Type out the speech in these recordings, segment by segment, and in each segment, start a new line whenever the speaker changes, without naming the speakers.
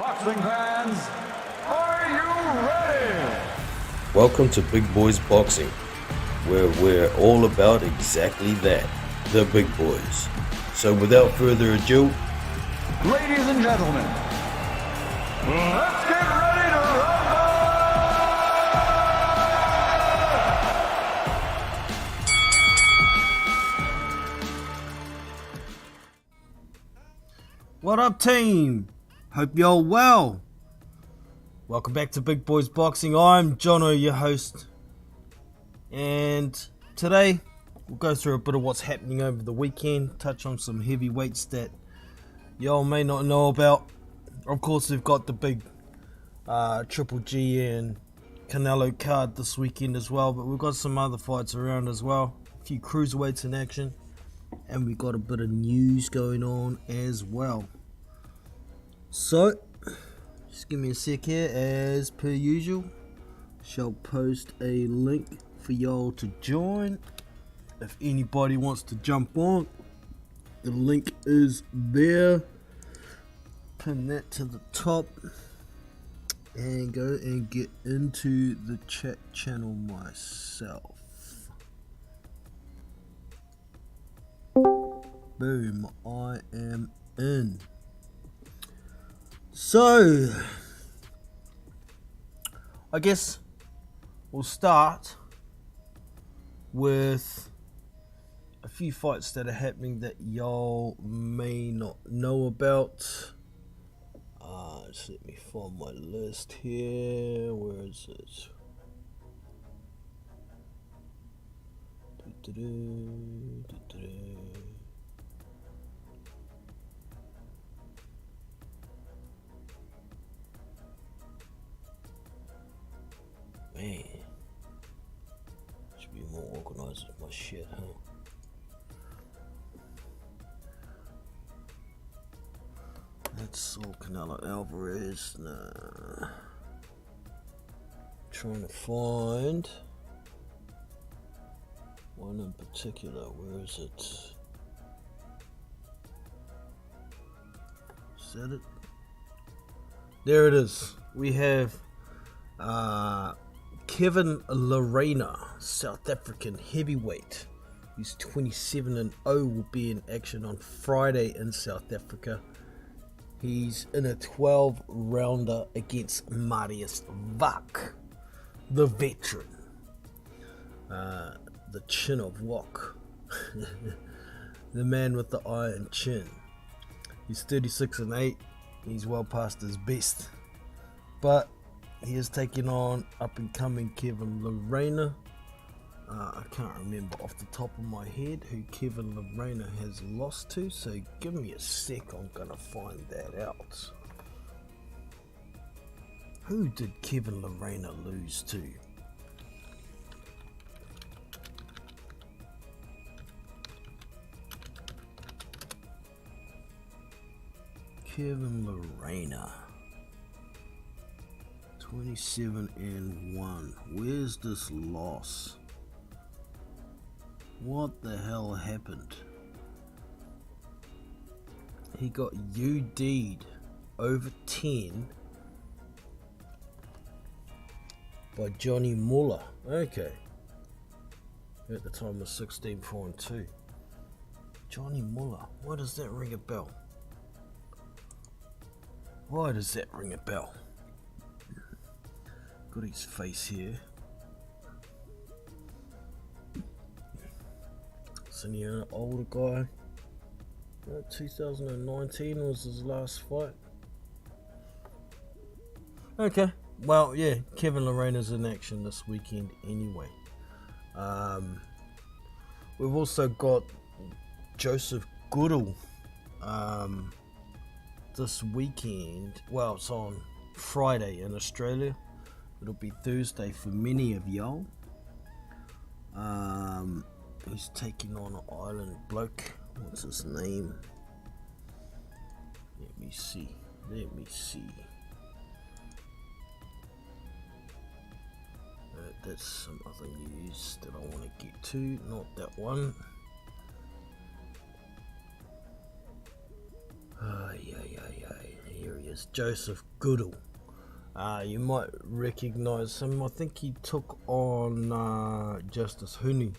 Boxing fans, are you ready?
Welcome to Big Boys Boxing, where we're all about exactly that, the big boys. So without further ado,
Ladies and gentlemen, let's get ready to rumble!
What up, team? Hope you're well. Welcome back to Big Boys Boxing. I'm Jono, your host. And today, we'll go through a bit of what's happening over the weekend, touch on some heavyweights that y'all may not know about. Of course, we've got the big Triple G and Canelo card this weekend as well, but we've got some other fights around as well. A few cruiserweights in action. And we got a bit of news going on as well. So, just give me a sec here. As per usual, shall post a link for y'all to join. If anybody wants to jump on, the link is there. Pin that to the top and go and get into the chat channel myself. Boom, I am in. So, I guess we'll start with a few fights that are happening that y'all may not know about. Just let me find my list here. Where is it? Man, should be more organized with my shit, huh? That's all Canelo Alvarez. Nah. Trying to find one in particular. Where is it? Is that it? There it is. We have Kevin Lerena, South African heavyweight. He's 27-0, will be in action on Friday in South Africa. He's in a 12-rounder against Marius Vak, the veteran, the chin of wok, the man with the iron chin. He's 36-8. He's well past his best, but he is taking on up-and-coming Kevin Lerena. I can't remember off the top of my head who Kevin Lerena has lost to, so give me a sec, I'm gonna find that out. Who did Kevin Lerena lose to? Kevin Lerena, 27-1. Where's this loss? What the hell happened? He got UD'd over 10 by Johnny Muller. Okay. At the time was 16-4-2. Johnny Muller. Why does that ring a bell? Why does that ring a bell? Got his face here. Senior, an older guy. 2019 was his last fight. Okay, well, yeah, Kevin Lerena's in action this weekend anyway. We've also got Joseph Goodall this weekend. Well, it's on Friday in Australia. It'll be Thursday for many of y'all. He's taking on an island bloke. What's his name? Let me see. That's some other news that I want to get to. Not that one. Here he is Joseph Goodall. You might recognize him. I think he took on Justice Huni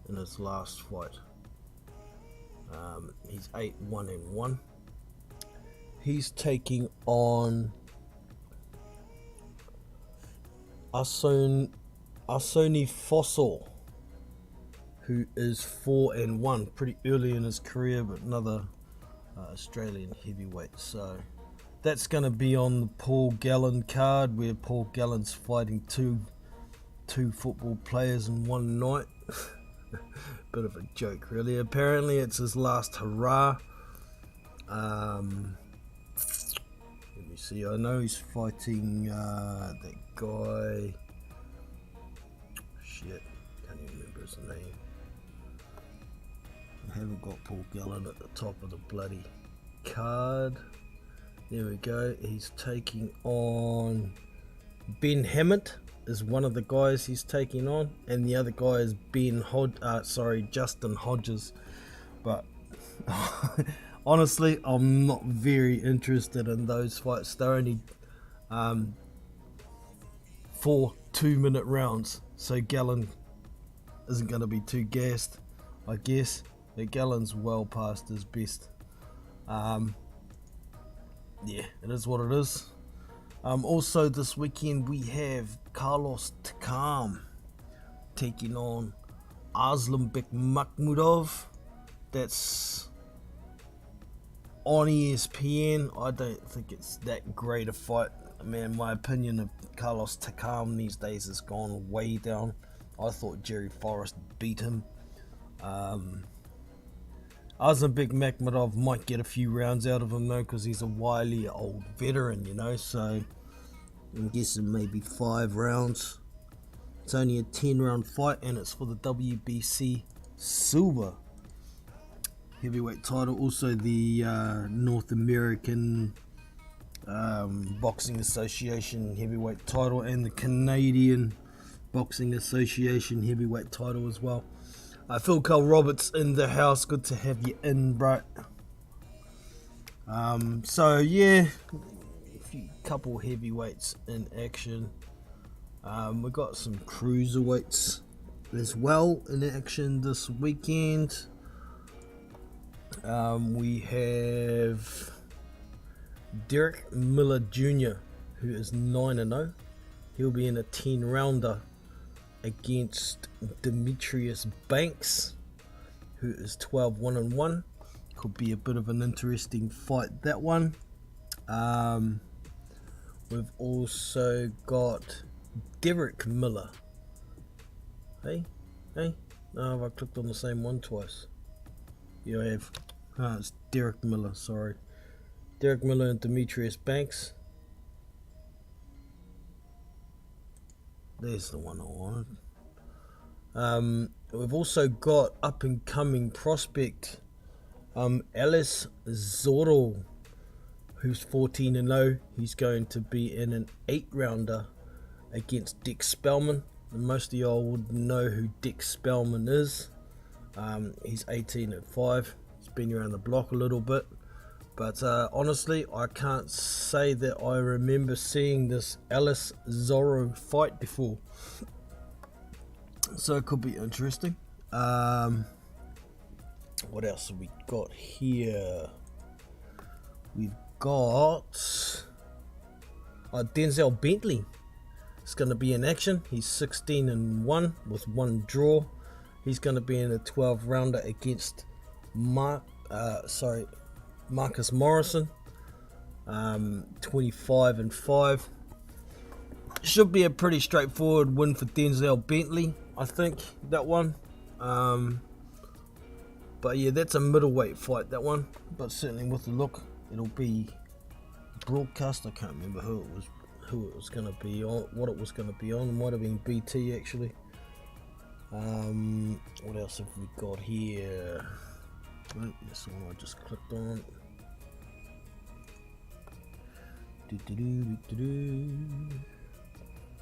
in his last fight. He's 8-1-1. He's taking on Asoni Fossil, who is 4-1, pretty early in his career, but another Australian heavyweight. So that's going to be on the Paul Gallen card, where Paul Gallen's fighting two football players in one night. Bit of a joke, really. Apparently it's his last hurrah. Let me see, I know he's fighting that guy, shit, can't even remember his name. I haven't got Paul Gallen at the top of the bloody card. There we go. He's taking on Ben Hammett is one of the guys he's taking on, and the other guy is Justin Hodges. But honestly, I'm not very interested in those fights. They're only 4 2-minute rounds, so Gallen isn't going to be too gassed, I guess. But Gallen's well past his best. Yeah, it is what it is. Also this weekend we have Carlos Takam taking on Aslam Bekmambetov. That's on ESPN. I don't think it's that great a fight. Man, my opinion of Carlos Takam these days has gone way down. I thought Jerry Forrest beat him. Aslam Bekmambetov might get a few rounds out of him though, because he's a wily old veteran, you know, so I'm guessing maybe 5 rounds. It's only a 10-round fight, and it's for the WBC Silver heavyweight title. Also the North American Boxing Association heavyweight title, and the Canadian Boxing Association heavyweight title as well. Phil Carl Roberts in the house, good to have you in, bro. So yeah, couple heavyweights in action. We got some cruiserweights as well in action this weekend. We have Derek Miller Jr., who is 9-0. He'll be in a 10-rounder against Demetrius Banks, who is 12-1-1. Could be a bit of an interesting fight, that one. We've also got Derek Miller. Hey, no, have I clicked on the same one twice? Yeah, I have. It's Derek Miller, sorry. Derek Miller and Demetrius Banks. There's the one I wanted. We've also got up-and-coming prospect Alice Zorro, who's 14-0. He's going to be in an 8-rounder against Dick Spellman. And most of y'all would know who Dick Spellman is. He's 18-5. He's been around the block a little bit. But honestly, I can't say that I remember seeing this Alice Zorro fight before. So it could be interesting. What else have we got here? We've got Denzel Bentley. It's going to be in action. He's 16-1 with 1 draw. He's going to be in a 12-rounder against Marcus Morrison, 25-5. Should be a pretty straightforward win for Denzel Bentley, I think, that one. But yeah, that's a middleweight fight, that one. But certainly with the look, it'll be broadcast. I can't remember who it was going to be on, what it was going to be on. It might have been BT actually. What else have we got here? Right, that's the one I just clicked on.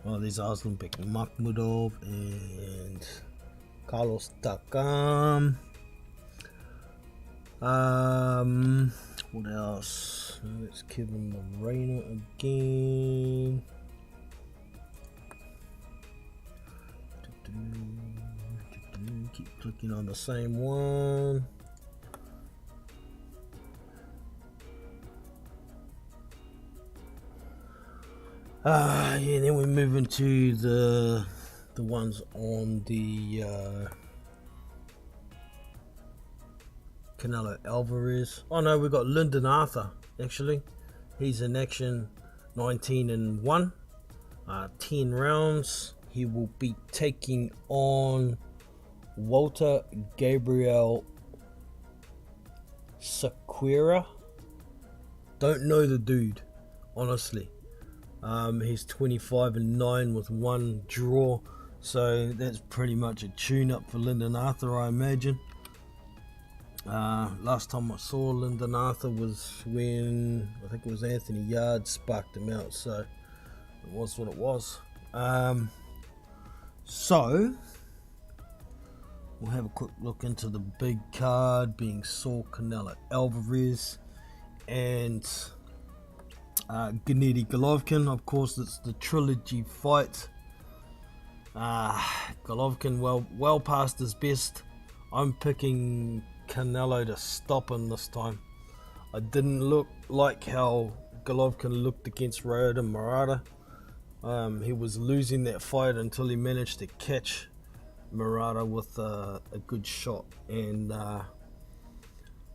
Oh, there's Aslam Bekmambetov and Carlos Takam. What else? It's Kevin Moreno again. Keep clicking on the same one. Yeah, then we move into the ones on the Canelo Alvarez. Oh no, we got Lyndon Arthur actually. He's in action, 19-1, 10 rounds. He will be taking on Walter Gabriel Sequeira. Don't know the dude, honestly. He's 25-9 with 1 draw, so that's pretty much a tune-up for Lyndon Arthur, I imagine. Last time I saw Lyndon Arthur was when I think it was Anthony Yard sparked him out, so it was what it was. So we'll have a quick look into the big card, being Saul Canelo Alvarez and Gennady Golovkin. Of course, it's the trilogy fight. Golovkin well past his best. I'm picking Canelo to stop him this time. I didn't look like how Golovkin looked against Ryota Murata. He was losing that fight until he managed to catch Murata with a good shot and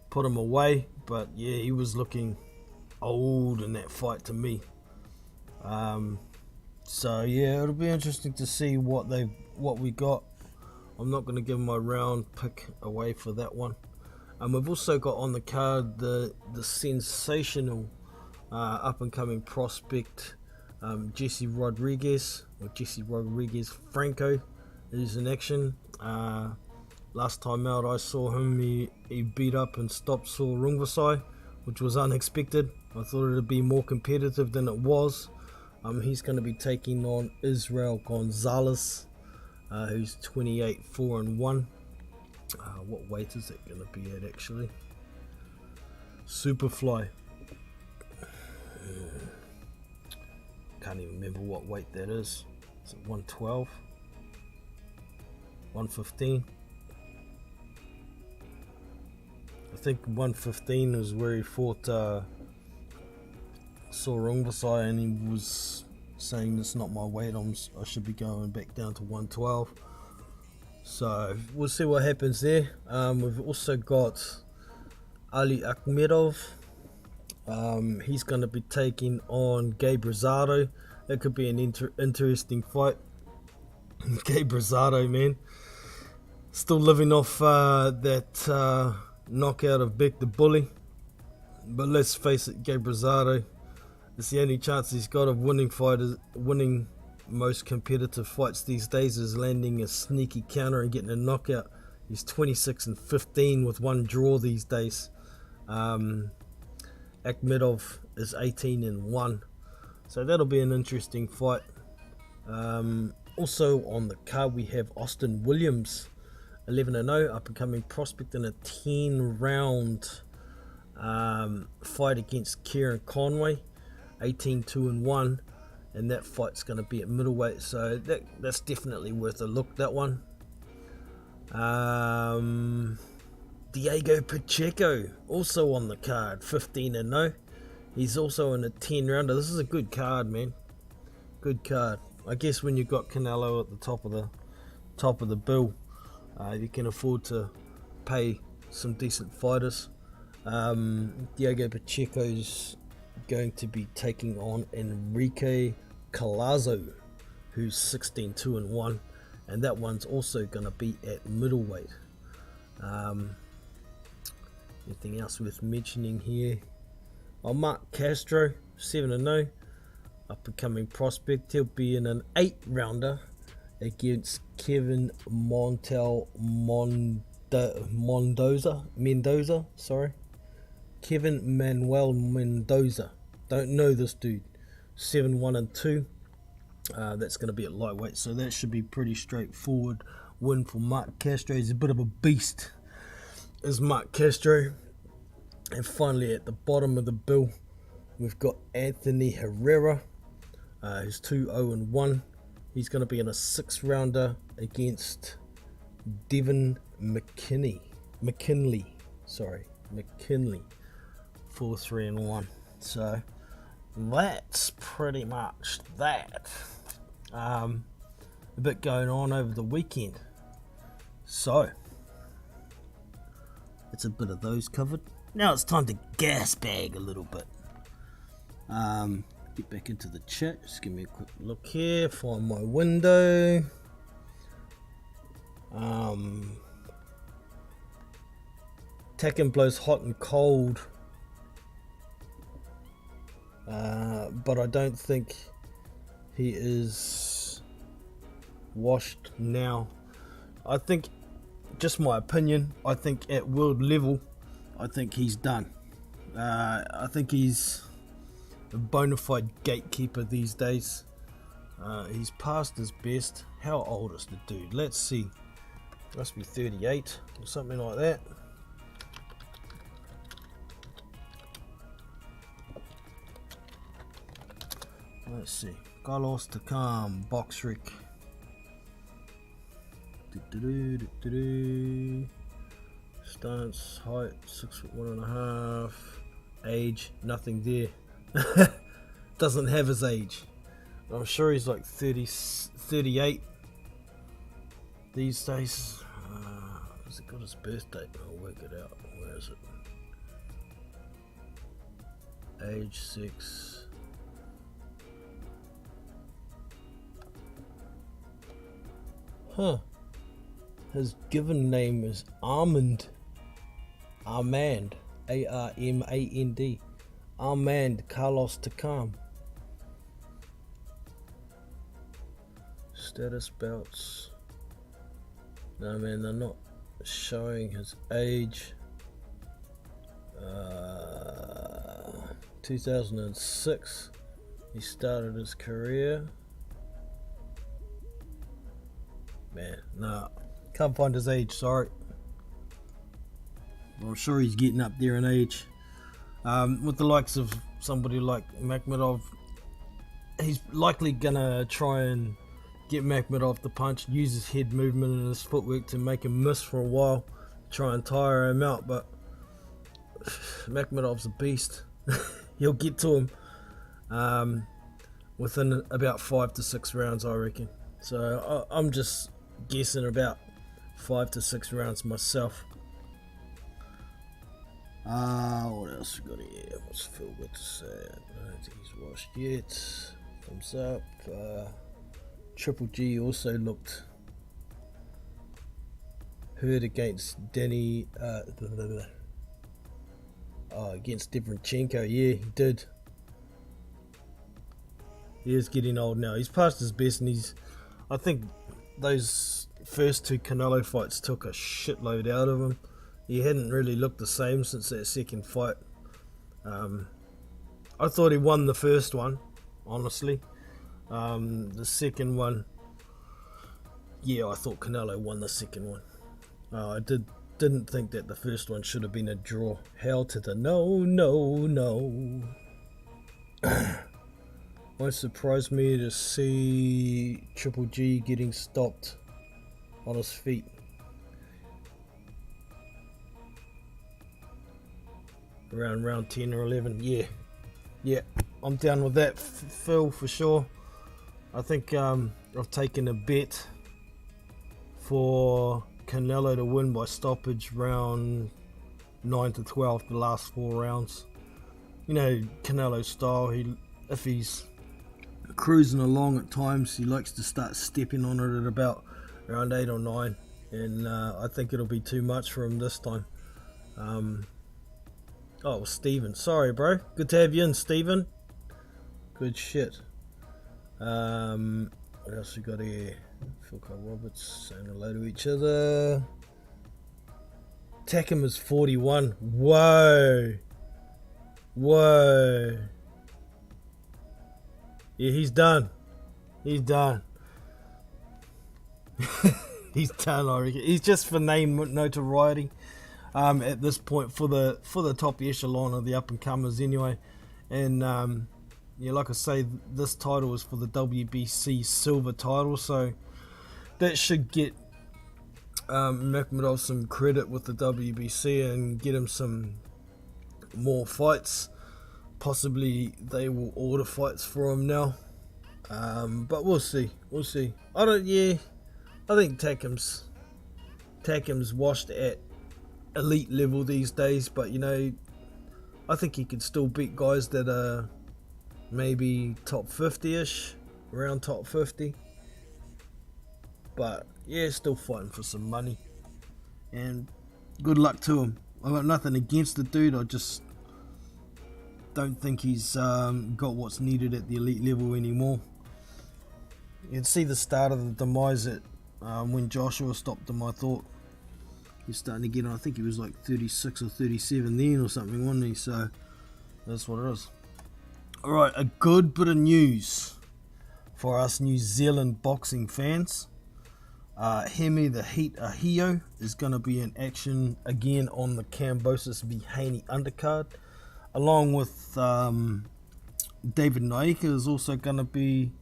put him away. But yeah, he was looking old in that fight to me. So yeah, it'll be interesting to see what we got. I'm not going to give my round pick away for that one. We've also got on the card the sensational up and coming prospect Jesse Rodriguez Franco is in action. Last time out I saw him, he beat up and stopped Saul Rungvisai, which was unexpected. I thought it'd be more competitive than it was. He's going to be taking on Israel Gonzalez, who's 28-4-1. What weight is it going to be at actually? Superfly. Can't even remember what weight that is. Is it 112? 115? I think 115 is where he fought Saul Rungvisai, and he was saying it's not my weight, I should be going back down to 112. So we'll see what happens there. We've also got Ali Akhmedov. He's going to be taking on Gabe Rosado. That could be an interesting fight. Gabe Rosado, man, still living off that knockout of Beck the Bully. But let's face it, Gabe Rosado, it's the only chance he's got of winning most competitive fights these days, is landing a sneaky counter and getting a knockout. He's 26-15 with 1 draw these days. Akhmedov is 18-1, so that'll be an interesting fight. Also on the card we have Austin Williams, 11-0, up and coming prospect in a 10-round fight against Kieran Conway, 18-2-1. And that fight's going to be at middleweight, so that's definitely worth a look, that one. Diego Pacheco, also on the card, 15-0. He's also in a 10-rounder. This is a good card, man. Good card. I guess when you've got Canelo at the top of the bill, you can afford to pay some decent fighters. Diego Pacheco's going to be taking on Enrique Colazo, who's 16-2-1, and that one's also going to be at middleweight. Anything else worth mentioning here? Mark Castro, 7-0, up and coming prospect. He'll be in an 8-rounder against Kevin Mendoza, sorry. Kevin Manuel Mendoza. Don't know this dude. 7-1-2. That's going to be at lightweight, so that should be pretty straightforward win for Mark Castro. He's a bit of a beast, is Mark Castro. And finally, at the bottom of the bill, we've got Anthony Herrera, who's 2-0-1. He's going to be in a 6-rounder against Devin McKinley, 4-3-1. So that's pretty much that. A bit going on over the weekend, so it's a bit of those covered. Now it's time to gas bag a little bit. Get back into the chat. Just give me a quick look here. Find my window. Tekken blows hot and cold, but I don't think he is washed now. I think, just my opinion, I think at world level, I think he's done. I think he's a bona fide gatekeeper these days. He's past his best. How old is the dude? Let's see. Must be 38 or something like that. Let's see. Carlos Takam, box Rick. Stance, height 6'1.5". Age, nothing there. Doesn't have his age. I'm sure he's like 38 these days. Has it got his birth date? I'll work it out. Where is it? Age 6. His given name is Armand, Armand Carlos Takam. Status belts. No man, they're not showing his age. 2006 he started his career. Man, nah, can't find his age, sorry. I'm sure he's getting up there in age. With the likes of somebody like Makhmudov, he's likely gonna try and get Makhmudov to punch, use his head movement and his footwork to make him miss for a while, try and tire him out, but Makhmudov's a beast. He'll get to him within about 5 to 6 rounds, I reckon. So I'm just guessing about 5 to 6 rounds myself. What else we got here? What's Phil got to say? I don't think he's washed yet. Thumbs up. Triple G also looked hurt against Danny. Against Devenchenko. Yeah, he did. He is getting old now. He's past his best, and I think those first 2 Canelo fights took a shitload out of him. He hadn't really looked the same since that second fight. I thought he won the first one, honestly. The second one, yeah, I thought Canelo won the second one. I didn't think that the first one should have been a draw. Hell to the no. Won't surprise me to see Triple G getting stopped on his feet. Around round 10 or 11. Yeah, I'm down with that, Phil, for sure. I think I've taken a bet for Canelo to win by stoppage round 9 to 12, the last 4 rounds. You know, Canelo's style, if he's cruising along at times, he likes to start stepping on it at about round 8 or 9, and I think it'll be too much for him this time. Oh, Steven, sorry bro, good to have you in, Steven. Good shit. What else we got here? Phil Roberts saying hello to each other. Takam is 41. Whoa. Yeah, he's done. He's done, I reckon. He's just for name notoriety. at this point for the top echelon of the up and comers anyway. And yeah, like I say, this title is for the WBC silver title, so that should get Makhmudov some credit with the WBC and get him some more fights. Possibly they will order fights for him now, but we'll see. I think Takim's washed at elite level these days, but you know, I think he could still beat guys that are maybe top 50-ish, around top 50. But yeah, still fighting for some money, and good luck to him. I got nothing against the dude, I just don't think he's got what's needed at the elite level anymore. You can see the start of the demise at when Joshua stopped him. I thought he was starting to get on. I think he was like 36 or 37 then or something, wasn't he? So that's what it is. Alright, a good bit of news for us New Zealand boxing fans. Hemi the Heat Ahio is going to be in action again on the Kambosos v Haney undercard, along with David Naika is also going to be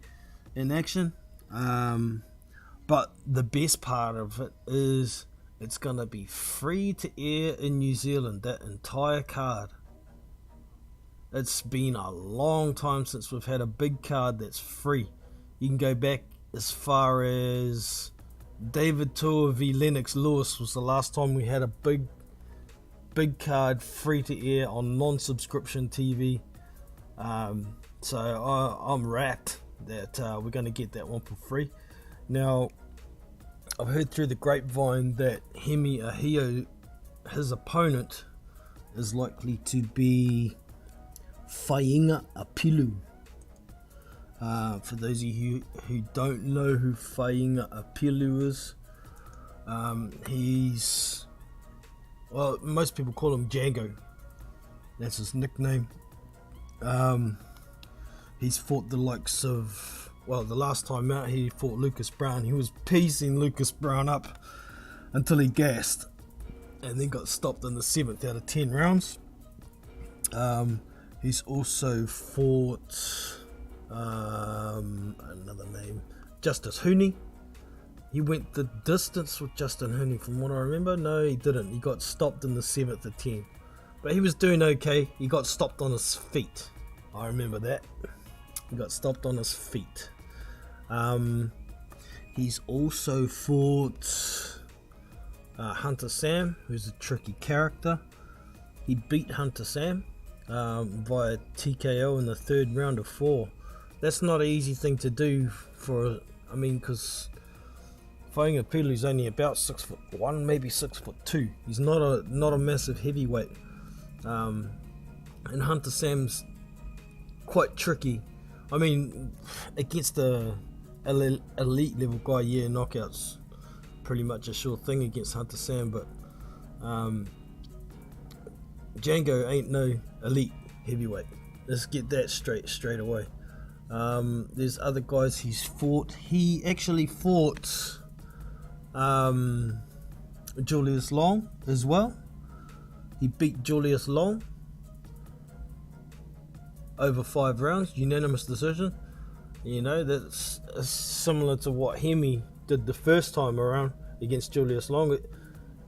in action. But the best part of it is it's going to be free to air in New Zealand, that entire card. It's been a long time since we've had a big card that's free. You can go back as far as David Tua v Lennox Lewis was the last time we had a big card free to air on non-subscription TV. So I'm rapt that we're going to get that one for free. Now, I've heard through the grapevine that Hemi Ahio, his opponent, is likely to be Fainga Apilu. For those of you who don't know who Fainga Apilu is, he's, well, most people call him Django. That's his nickname. He's fought the likes of, well, the last time out he fought Lucas Brown. He was piecing Lucas Brown up until he gassed and then got stopped in the 7th out of 10 rounds. He's also fought another name, Justice Hooney. He went the distance with Justin Hooney from what I remember. No, he didn't. He got stopped in the 7th of 10. But he was doing okay. He got stopped on his feet. I remember that. He got stopped on his feet. He's also fought Hunter Sam, who's a tricky character. He beat Hunter Sam via TKO in the 3rd round of 4. That's not an easy thing to do for, I mean, because Fainga Apilu's only about 6'1", maybe 6'2". He's not a massive heavyweight. And Hunter Sam's quite tricky. I mean, against the elite level guy, yeah, knockouts pretty much a sure thing against Hunter Sam, but Django ain't no elite heavyweight. Let's get that straight away. There's other guys he's fought. He actually fought Julius Long as well. He beat Julius Long over 5 rounds, unanimous decision. You know, that's similar to what Hemi did the first time around against Julius Long.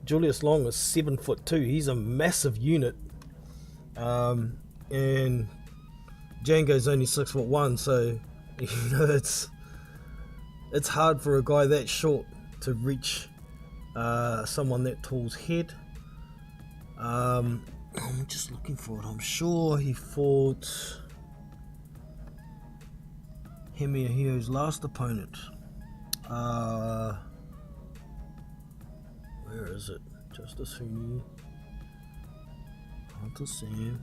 Julius Long is 7'2". He's a massive unit, and Django's only 6'1", so you know it's hard for a guy that short to reach someone that tall's head. I'm just looking for it. I'm sure he fought Hemi Ahio's last opponent. Where is it? Justice Hooney, Hunter Sam.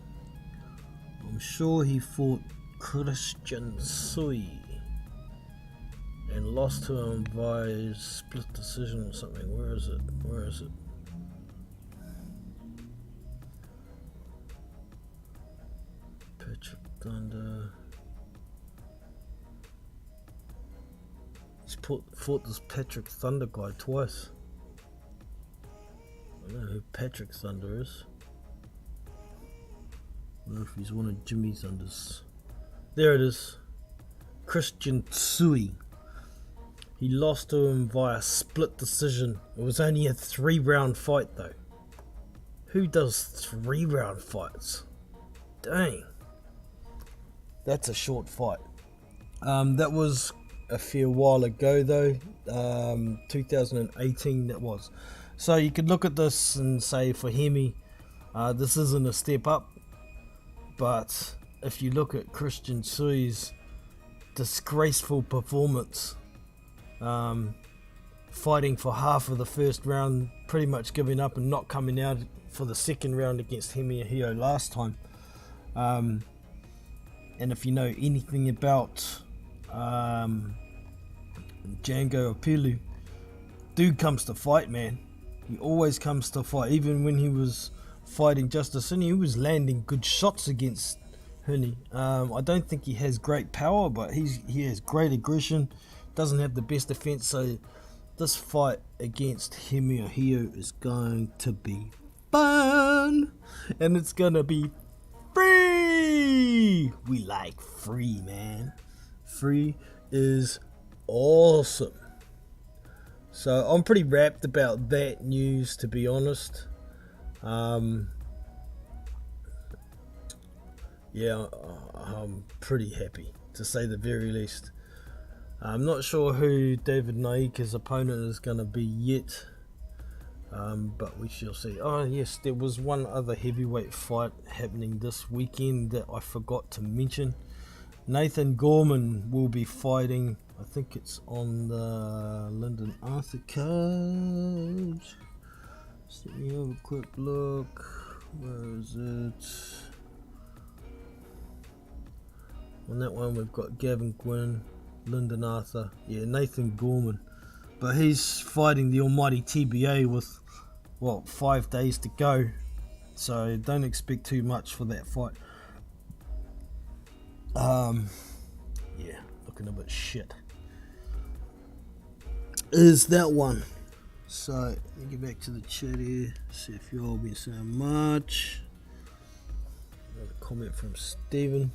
I'm sure he fought Christian Sui and lost to him by split decision or something. Where is it? Patrick Thunder. He's fought this Patrick Thunder guy twice. I don't know who Patrick Thunder is. I don't know if he's one of Jimmy's Thunders. There it is. Christian Tsui. He lost to him via split decision. It was only a 3-round fight though. Who does 3-round fights? Dang. That's a short fight. That was a fair while ago though. 2018 that was. So you could look at this and say for Hemi, this isn't a step up. But if you look at Christian Tsui's disgraceful performance, fighting for half of the first round, pretty much giving up and not coming out for the second round against Hemi Ahio last time. And if you know anything about Django Apilu, dude comes to fight, man. He always comes to fight. Even when he was fighting Justice Huni, he was landing good shots against Huni. I don't think he has great power, but he has great aggression. Doesn't have the best defense, so this fight against Hemi Ahio is going to be fun, and it's gonna be free. We like free, man. Free is awesome. So I'm pretty wrapped about that news, to be honest. Yeah, I'm pretty happy, to say the very least. I'm not sure who David Naika's opponent is going to be yet, but we shall see. Oh yes, there was one other heavyweight fight happening this weekend that I forgot to mention. Nathan Gorman will be fighting, I think it's on the Lyndon Arthur card. Just let me have a quick look. Where is it? On that one we've got Gavin Gwynn, Lyndon Arthur, yeah, Nathan Gorman. But he's fighting the almighty TBA with, 5 days to go. So don't expect too much for that fight. Yeah, looking a bit shit. Is that one. So, let me get back to the chat here, see if you all been saying much. Another comment from Stephen.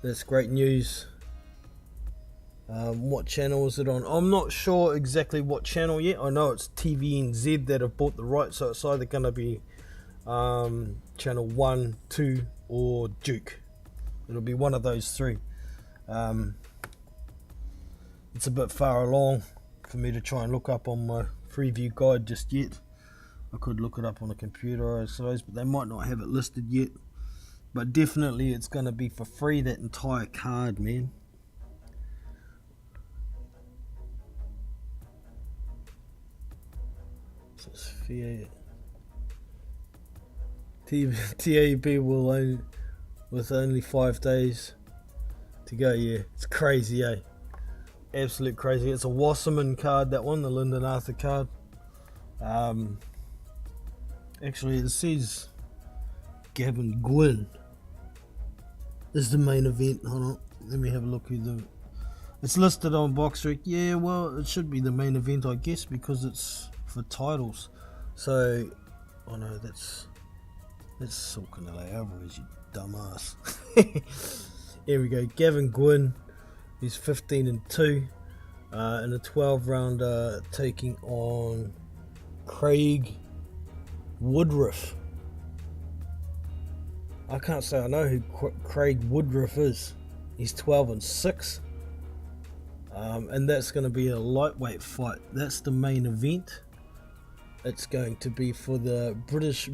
That's great news. What channel is it on? I'm not sure exactly what channel yet. I know it's TVNZ that have bought the rights, so it's either going to be channel 1, 2 or Duke. It'll be one of those three. It's a bit far along for me to try and look up on my free view guide just yet. I could look it up on a computer, I suppose, but they might not have it listed yet. But definitely it's going to be for free, that entire card, man. So it's fair. TAB will own with only 5 days to go. Yeah, it's crazy, eh? Absolute crazy. It's a Wasserman card, that one, the Lyndon Arthur card. Actually, it says Gavin Gwynn is the main event. Hold on, let me have a look who it's listed on BoxRec. Yeah, well, it should be the main event, I guess, because it's for titles. So, oh no, that's Saul Canelo Alvarez, you dumbass. Here we go, Gavin Gwynn. He's 15-2 in a 12-rounder, taking on Craig Woodruff. I can't say I know who Craig Woodruff is. He's 12-6, and that's going to be a lightweight fight. That's the main event. It's going to be for the British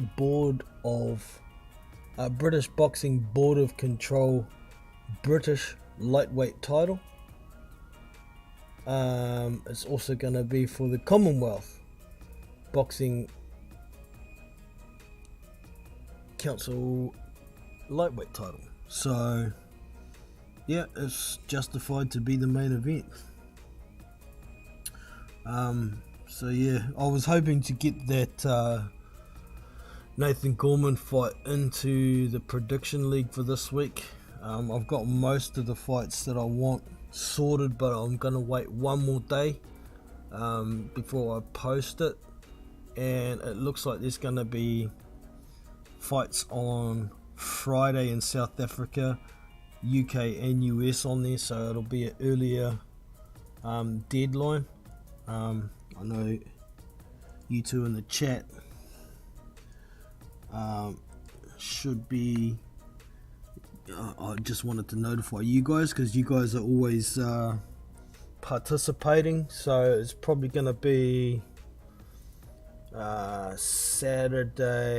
Boxing Board of Control British lightweight title. It's also going to be for the Commonwealth Boxing Council lightweight title. So yeah, it's justified to be the main event. So yeah, I was hoping to get that Nathan Gorman fight into the prediction league for this week. I've got most of the fights that I want sorted, but I'm gonna wait one more day before I post it, and it looks like there's going to be fights on Friday in South Africa, UK and US on there, so it'll be an earlier deadline. I know you two in the chat should be. I just wanted to notify you guys because you guys are always participating, so it's probably going to be Saturday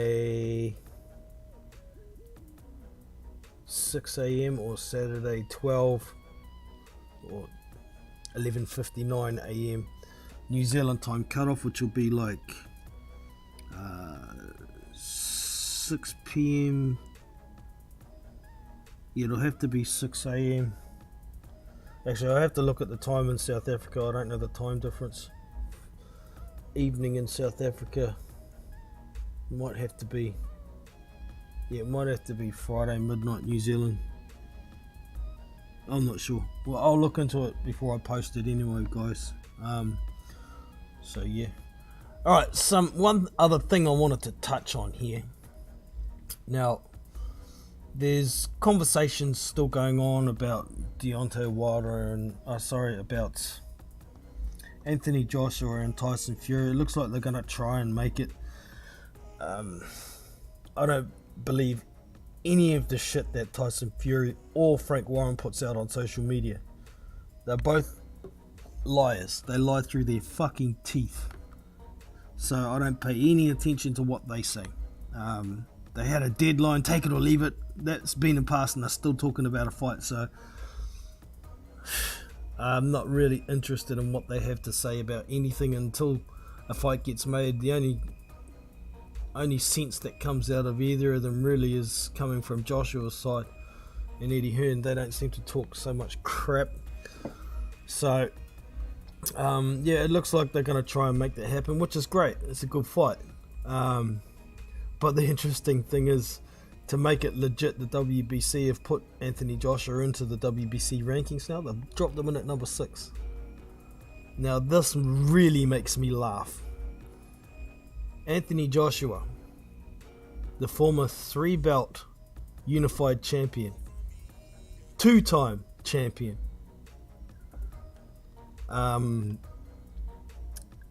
6 a.m. or Saturday 12 or 11:59 a.m. New Zealand time cutoff, which will be like 6 p.m. Yeah, it'll have to be 6 a.m. Actually, I have to look at the time in South Africa. I don't know the time difference. Evening in South Africa might have to be. Yeah, it might have to be Friday midnight New Zealand. I'm not sure. Well, I'll look into it before I post it anyway, guys. So yeah. All right. One other thing I wanted to touch on here. Now, there's conversations still going on about Deontay Wilder and about Anthony Joshua and Tyson Fury. It looks like they're gonna try and make it. I don't believe any of the shit that Tyson Fury or Frank Warren puts out on social media. They're both liars. They lie through their fucking teeth. So I don't pay any attention to what they say. They had a deadline, take it or leave it. That's been in the past and they're still talking about a fight. So I'm not really interested in what they have to say about anything until a fight gets made. The only sense that comes out of either of them really is coming from Joshua's side and Eddie Hearn. They don't seem to talk so much crap. So yeah, it looks like they're going to try and make that happen, which is great. It's a good fight. But the interesting thing is, to make it legit, the WBC have put Anthony Joshua into the WBC rankings now. They've dropped him in at number 6. Now this really makes me laugh. Anthony Joshua, the former 3-belt unified champion, 2-time champion,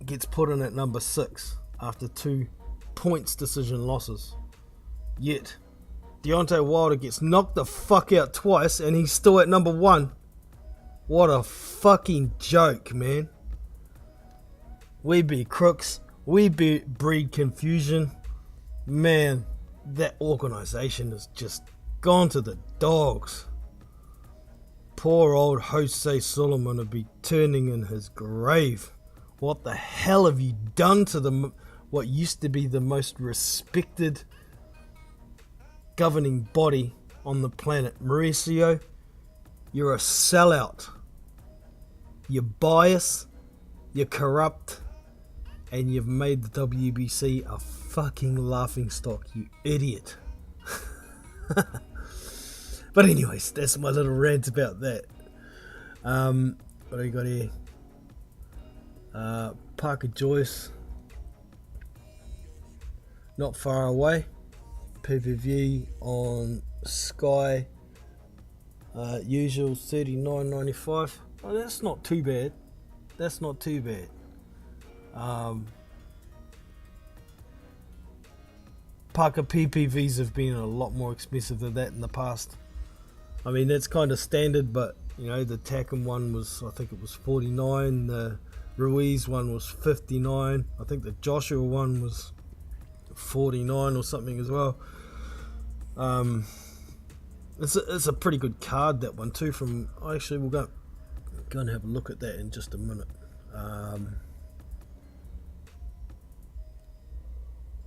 gets put in at number 6 after 2 points decision losses. Yet Deontay Wilder gets knocked the fuck out twice and he's still at number 1. What a fucking joke, man. We be crooks. We breed confusion. Man, that organization has just gone to the dogs. Poor old Jose Solomon will be turning in his grave. What the hell have you done to what used to be the most respected governing body on the planet? Mauricio, you're a sellout. You're biased, you're corrupt, and you've made the WBC a fucking laughingstock, you idiot. But anyways, that's my little rant about that. What do we got here? Parker Joyce, not far away. PPV on Sky, usual $39.95. Oh, that's not too bad. That's not too bad. Parker PPVs have been a lot more expensive than that in the past. I mean, that's kind of standard, but you know, the Takam one was, I think it was 49. The Ruiz one was 59. I think the Joshua one was 49 or something as well. It's a pretty good card, that one too. From actually, we'll go and have a look at that in just a minute.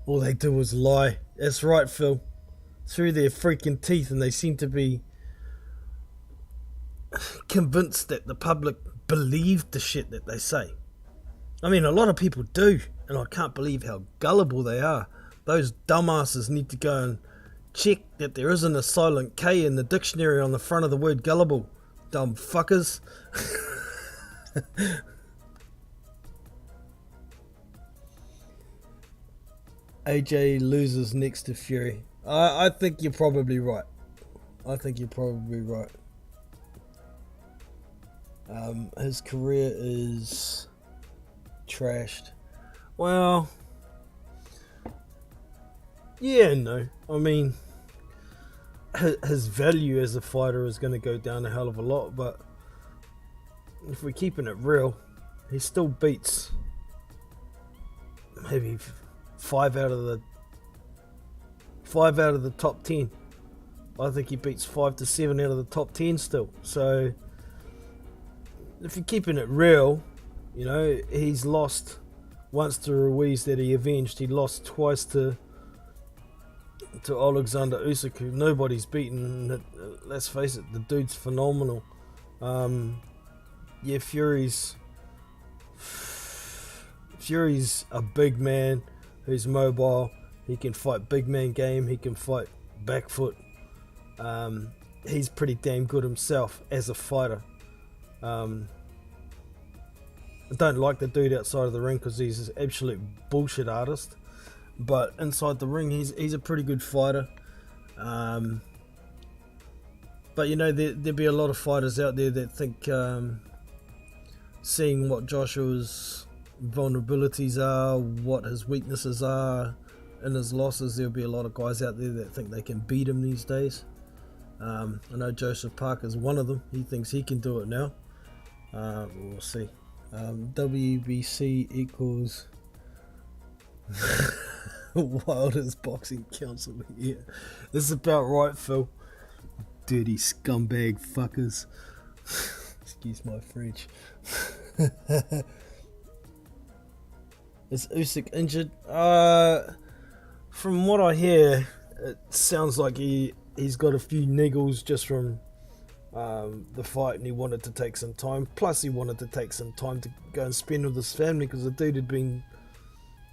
All they do is lie. That's right, Phil. Through their freaking teeth, and they seem to be convinced that the public believe the shit that they say. I mean, a lot of people do, and I can't believe how gullible they are. Those dumbasses need to go and check that there isn't a silent K in the dictionary on the front of the word gullible. Dumb fuckers. AJ loses next to Fury. I think you're probably right. His career is trashed. Well, yeah, no. I mean, his value as a fighter is going to go down a hell of a lot, but if we're keeping it real, he still beats maybe 5 out of the top 10. I think he beats 5 to 7 out of the top 10 still. So if you're keeping it real, you know, he's lost once to Ruiz that he avenged. He lost twice to Alexander Usyk, who nobody's beaten. Let's face it, the dude's phenomenal. Yeah, Fury's a big man who's mobile. He can fight big man game. He can fight back foot. He's pretty damn good himself as a fighter. I don't like the dude outside of the ring because he's an absolute bullshit artist. But inside the ring, he's a pretty good fighter. But you know, there'd be a lot of fighters out there that think, seeing what Joshua's vulnerabilities are, what his weaknesses are in his losses, there'll be a lot of guys out there that think they can beat him these days. I know Joseph Parker's one of them. He thinks he can do it now. We'll see. WBC equals Wildest Boxing Council here. This is about right, Phil. Dirty scumbag fuckers. Excuse my French. Is Usyk injured? From what I hear, it sounds like he's got a few niggles just from the fight, and he wanted to take some time. Plus, he wanted to take some time to go and spend with his family because the dude had been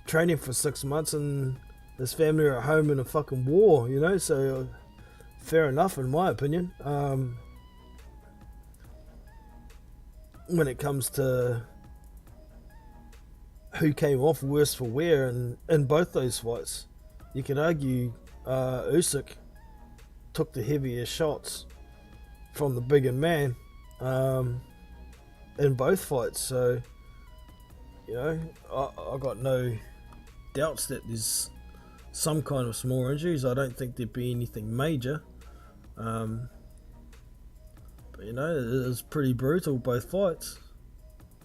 training for 6 months and his family are at home in a fucking war, you know. So fair enough, in my opinion. When it comes to who came off worse for wear in both those fights, you could argue Usyk took the heavier shots from the bigger man in both fights. So, you know, I got no doubts that there's some kind of small injuries. I don't think there'd be anything major. But you know, it was pretty brutal, both fights.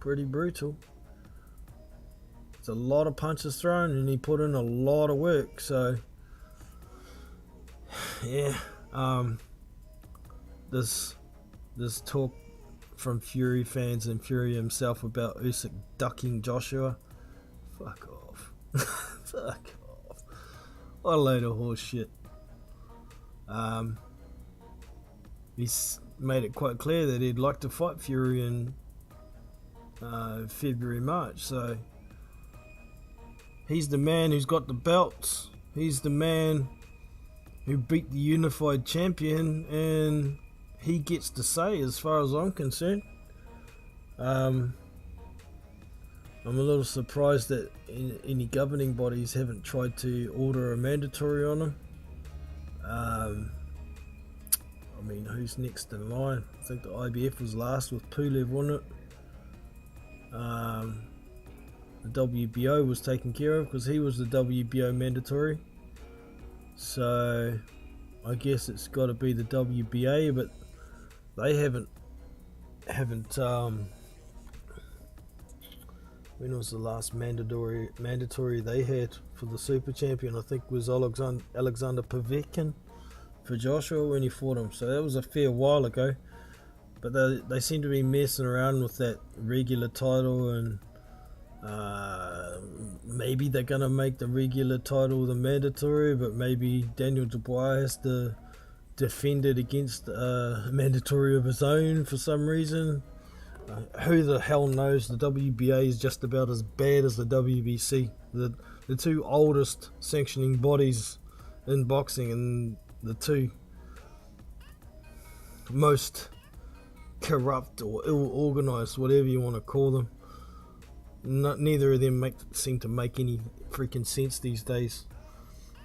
Pretty brutal. It's a lot of punches thrown and he put in a lot of work, so yeah. This talk from Fury fans and Fury himself about Usyk ducking Joshua, fuck off. Fuck off. What a load of horse shit. He's made it quite clear that he'd like to fight Fury in February, March, so he's the man who's got the belts. He's the man who beat the unified champion, and he gets to say, as far as I'm concerned. I'm a little surprised that any governing bodies haven't tried to order a mandatory on him. I mean, who's next in line? I think the IBF was last with Pulev, wasn't it? The WBO was taken care of because he was the WBO mandatory. So I guess it's got to be the WBA, but they haven't. When was the last mandatory they had for the super champion? I think was Alexander Povetkin for Joshua when he fought him. So that was a fair while ago. But they seem to be messing around with that regular title, and maybe they're gonna make the regular title the mandatory, but maybe Daniel Dubois has to defend it against a mandatory of his own for some reason. Who the hell knows? The WBA is just about as bad as the WBC. The two oldest sanctioning bodies in boxing, and the two most corrupt or ill-organized, whatever you want to call them. Neither of them seem to make any freaking sense these days.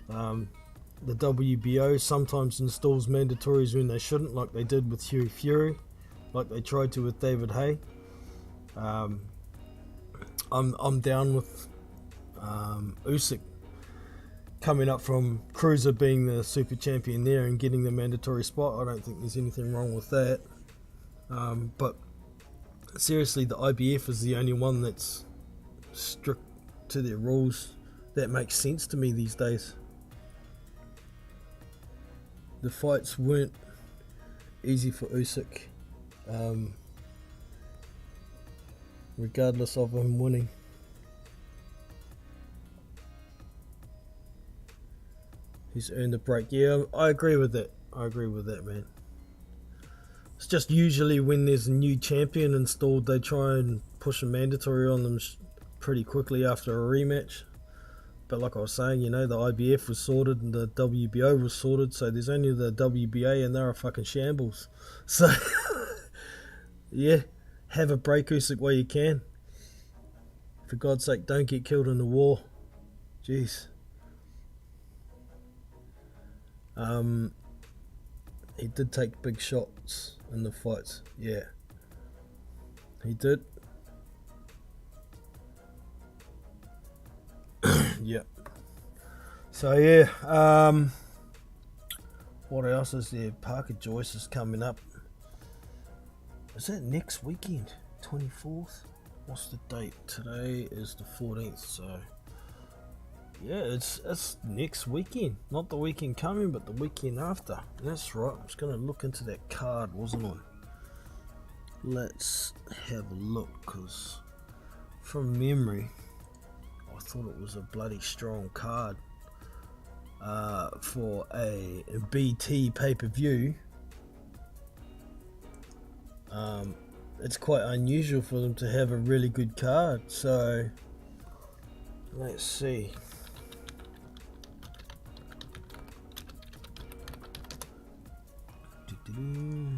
The WBO sometimes installs mandatories when they shouldn't, like they did with Hugh Fury, like they tried to with David Haye. I'm down with Usyk coming up from Cruiser being the super champion there and getting the mandatory spot. I don't think there's anything wrong with that. But seriously, the IBF is the only one that's strict to their rules that makes sense to me these days. The fights weren't easy for Usyk, regardless of him winning. He's earned a break. Yeah, I agree with that. Man. It's just usually when there's a new champion installed, they try and push a mandatory on them pretty quickly after a rematch. But like I was saying, the IBF was sorted and the WBO was sorted, so there's only the WBA and they're a fucking shambles. So, yeah, have a break, Usyk, while you can. For God's sake, don't get killed in the war. Jeez. He did take big shots in the fights. Yeah, he did. Yeah. So yeah, what else is there? Parker Joyce is coming up. Is that next weekend? 24th? What's the date? Today is the 14th, so yeah, it's next weekend. Not the weekend coming, but the weekend after. That's right. I was going to look into that card, wasn't I? Let's have a look, because from memory, I thought it was a bloody strong card for a BT pay-per-view. It's quite unusual for them to have a really good card, so let's see.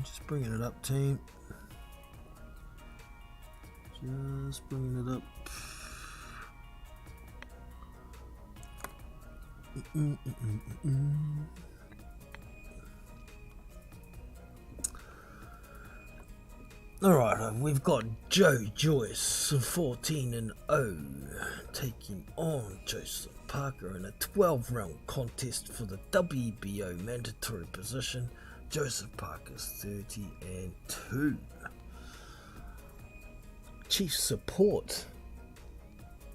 Just bringing it up, team. Just bringing it up. Alright, we've got Joe Joyce, 14-0, taking on Joseph Parker in a 12-round contest for the WBO mandatory position. Joseph Parker's 30-2. Chief support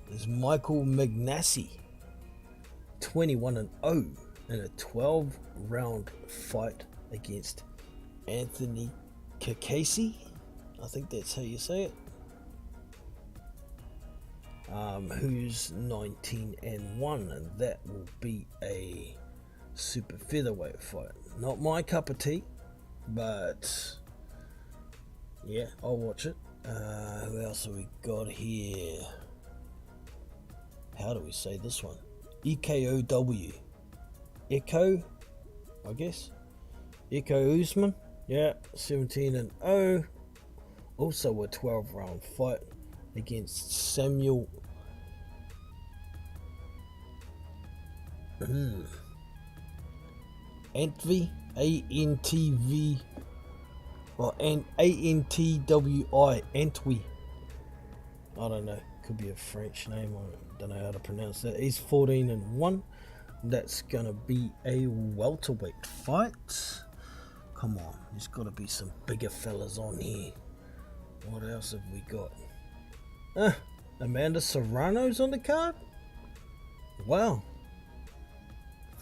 is Michael Magnassi, 21-0 in a 12-round fight against Anthony Kakasi. I think that's how you say it. Who's 19-1, and that will be a super featherweight fight. Not my cup of tea, but yeah, I'll watch it. Who else have we got here? How do we say this one? EKOW. Echo, I guess. Echo Usman. Yeah, 17-0. Also a 12-round fight against Samuel Antwi, ANTV, or ANTWI, Antwi. I don't know, could be a French name, I don't know how to pronounce that. He's 14-1. That's gonna be a welterweight fight. Come on, there's gotta be some bigger fellas on here. What else have we got? Amanda Serrano's on the card? Wow.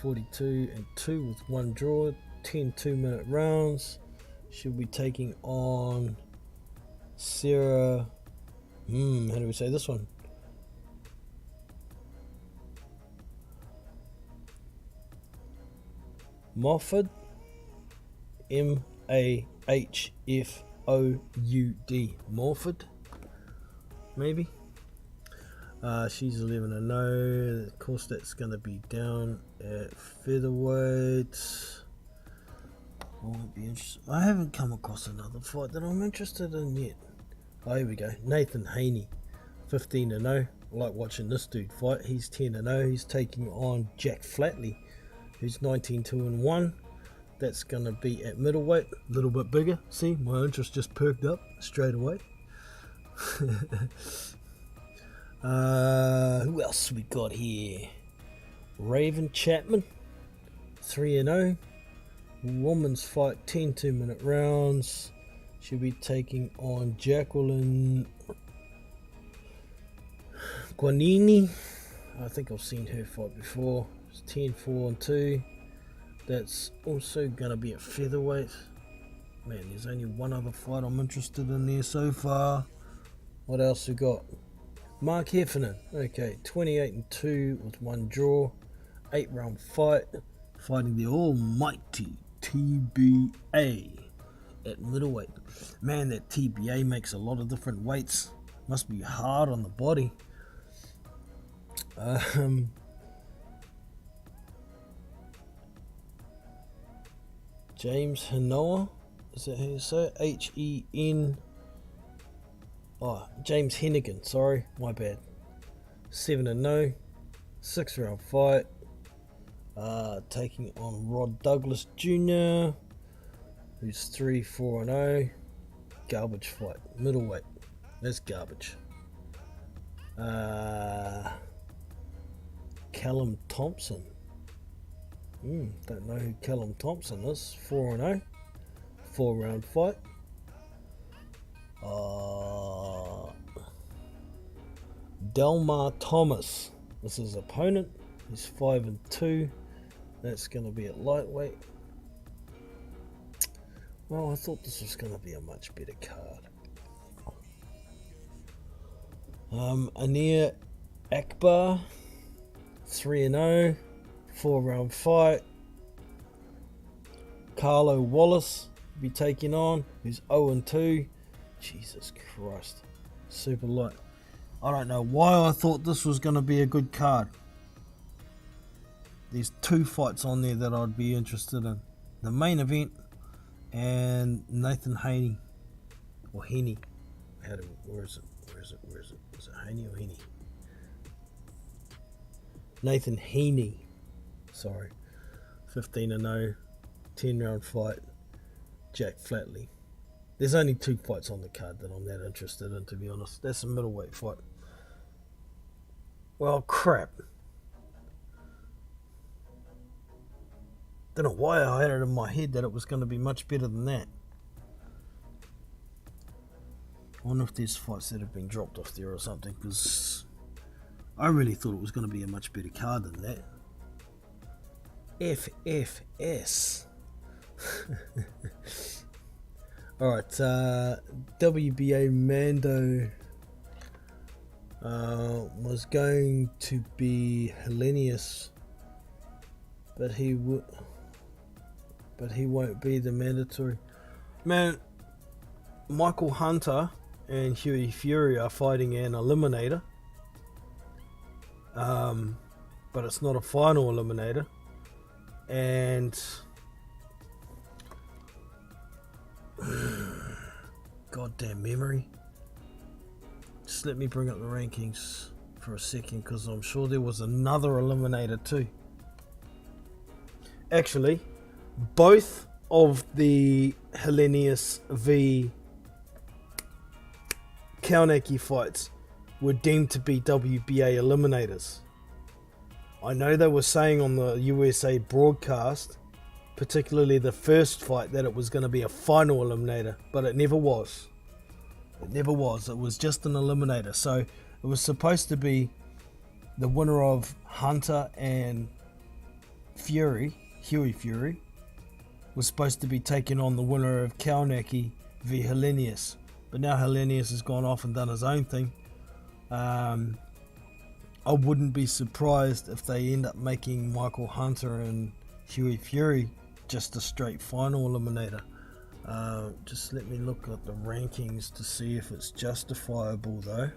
42-2 with one draw, 10 2-minute rounds. She'll be taking on Sarah. How do we say this one? Mofford. MAHFOUD. Morford, maybe. She's 11-0. Of course, that's going to be down at featherweight. I won't be interested. I haven't come across another fight that I'm interested in yet. Oh, here we go. Nathan Haney, 15-0. I like watching this dude fight. He's 10-0. He's taking on Jack Flatley, who's 19-2-1. That's going to be at middleweight, a little bit bigger. See, my interest just perked up straight away. Who else we got here? Raven Chapman, 3-0. Women's fight, 10 2-minute rounds. She'll be taking on Jacqueline Guanini. I think I've seen her fight before. It's 10-4-2. That's also going to be at featherweight. Man, there's only one other fight I'm interested in there so far. What else we got? Mark Heffernan. Okay, 28-2 with one draw. 8-round fight. Fighting the almighty TBA at middleweight. Man, that TBA makes a lot of different weights. Must be hard on the body. James Henoa, is that how you say it? H-E-N. Oh, James Hennigan, sorry, my bad. 7-0, 6-round fight. Taking on Rod Douglas Jr., who's 3-4-0. Garbage fight, middleweight. That's garbage. Callum Thompson. Don't know who Callum Thompson is. 4-0. 4-round fight. Delmar Thomas. This is his opponent. He's 5-2. That's going to be at lightweight. Well, I thought this was going to be a much better card. Anir Akbar, 3-0, 4-round fight. Carlo Wallace will be taking on, who's 0-2. Jesus Christ, super light. I don't know why I thought this was going to be a good card. There's 2 fights on there that I'd be interested in. The main event and Nathan Haney, or Henny. Where is it? Is it Haney or Henny? Nathan Haney. Sorry. 15-0, 10-round fight. Jack Flatley. There's only 2 fights on the card that I'm that interested in, to be honest. That's a middleweight fight. Well, crap. Don't know why I had it in my head that it was going to be much better than that. I wonder if there's fights that have been dropped off there or something, because I really thought it was going to be a much better card than that. FFS. Alright, WBA Mando was going to be Hellenius, but he won't be the mandatory. Man, Michael Hunter and Hughie Fury are fighting an eliminator, but it's not a final eliminator, and goddamn memory. Just let me bring up the rankings for a second, because I'm sure there was another eliminator too. Actually, both of the Hellenius v Kaunaki fights were deemed to be WBA eliminators. I know they were saying on the USA broadcast, particularly the first fight, that it was going to be a final eliminator, but it never was. It never was. It was just an eliminator. So it was supposed to be the winner of Hunter and Fury, Hughie Fury, was supposed to be taking on the winner of Kaunaki v Hellenius. But now Hellenius has gone off and done his own thing. I wouldn't be surprised if they end up making Michael Hunter and Hughie Fury just a straight final eliminator. Just let me look at the rankings to see if it's justifiable though.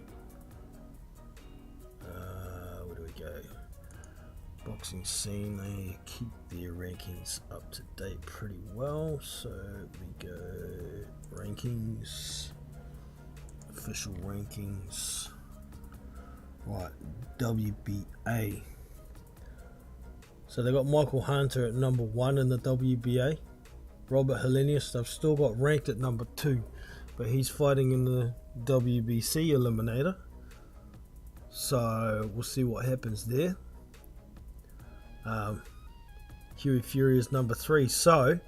Where do we go? Boxing Scene, they keep their rankings up to date pretty well. So we go rankings, official rankings. Right, WBA. So they got Michael Hunter at number 1 in the WBA. Robert Helenius, they've still got ranked at number 2, but he's fighting in the WBC Eliminator. So we'll see what happens there. Hughie Fury is number 3. So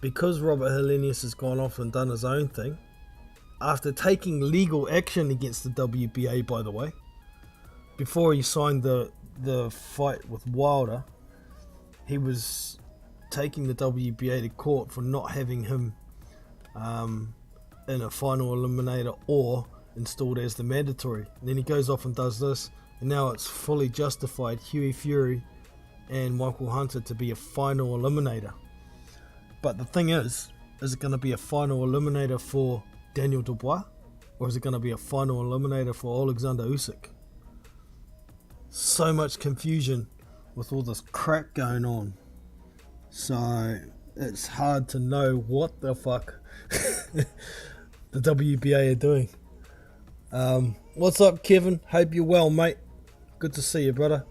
because Robert Helenius has gone off and done his own thing, after taking legal action against the WBA, by the way, before he signed the fight with Wilder, he was taking the WBA to court for not having him in a final eliminator or installed as the mandatory. And then he goes off and does this, and now it's fully justified Hughie Fury and Michael Hunter to be a final eliminator. But the thing is it going to be a final eliminator for Daniel Dubois, or is it going to be a final eliminator for Alexander Usyk? So much confusion with all this crap going on, so it's hard to know what the fuck the WBA are doing. What's up, Kevin? Hope you're well, mate. Good to see you, brother.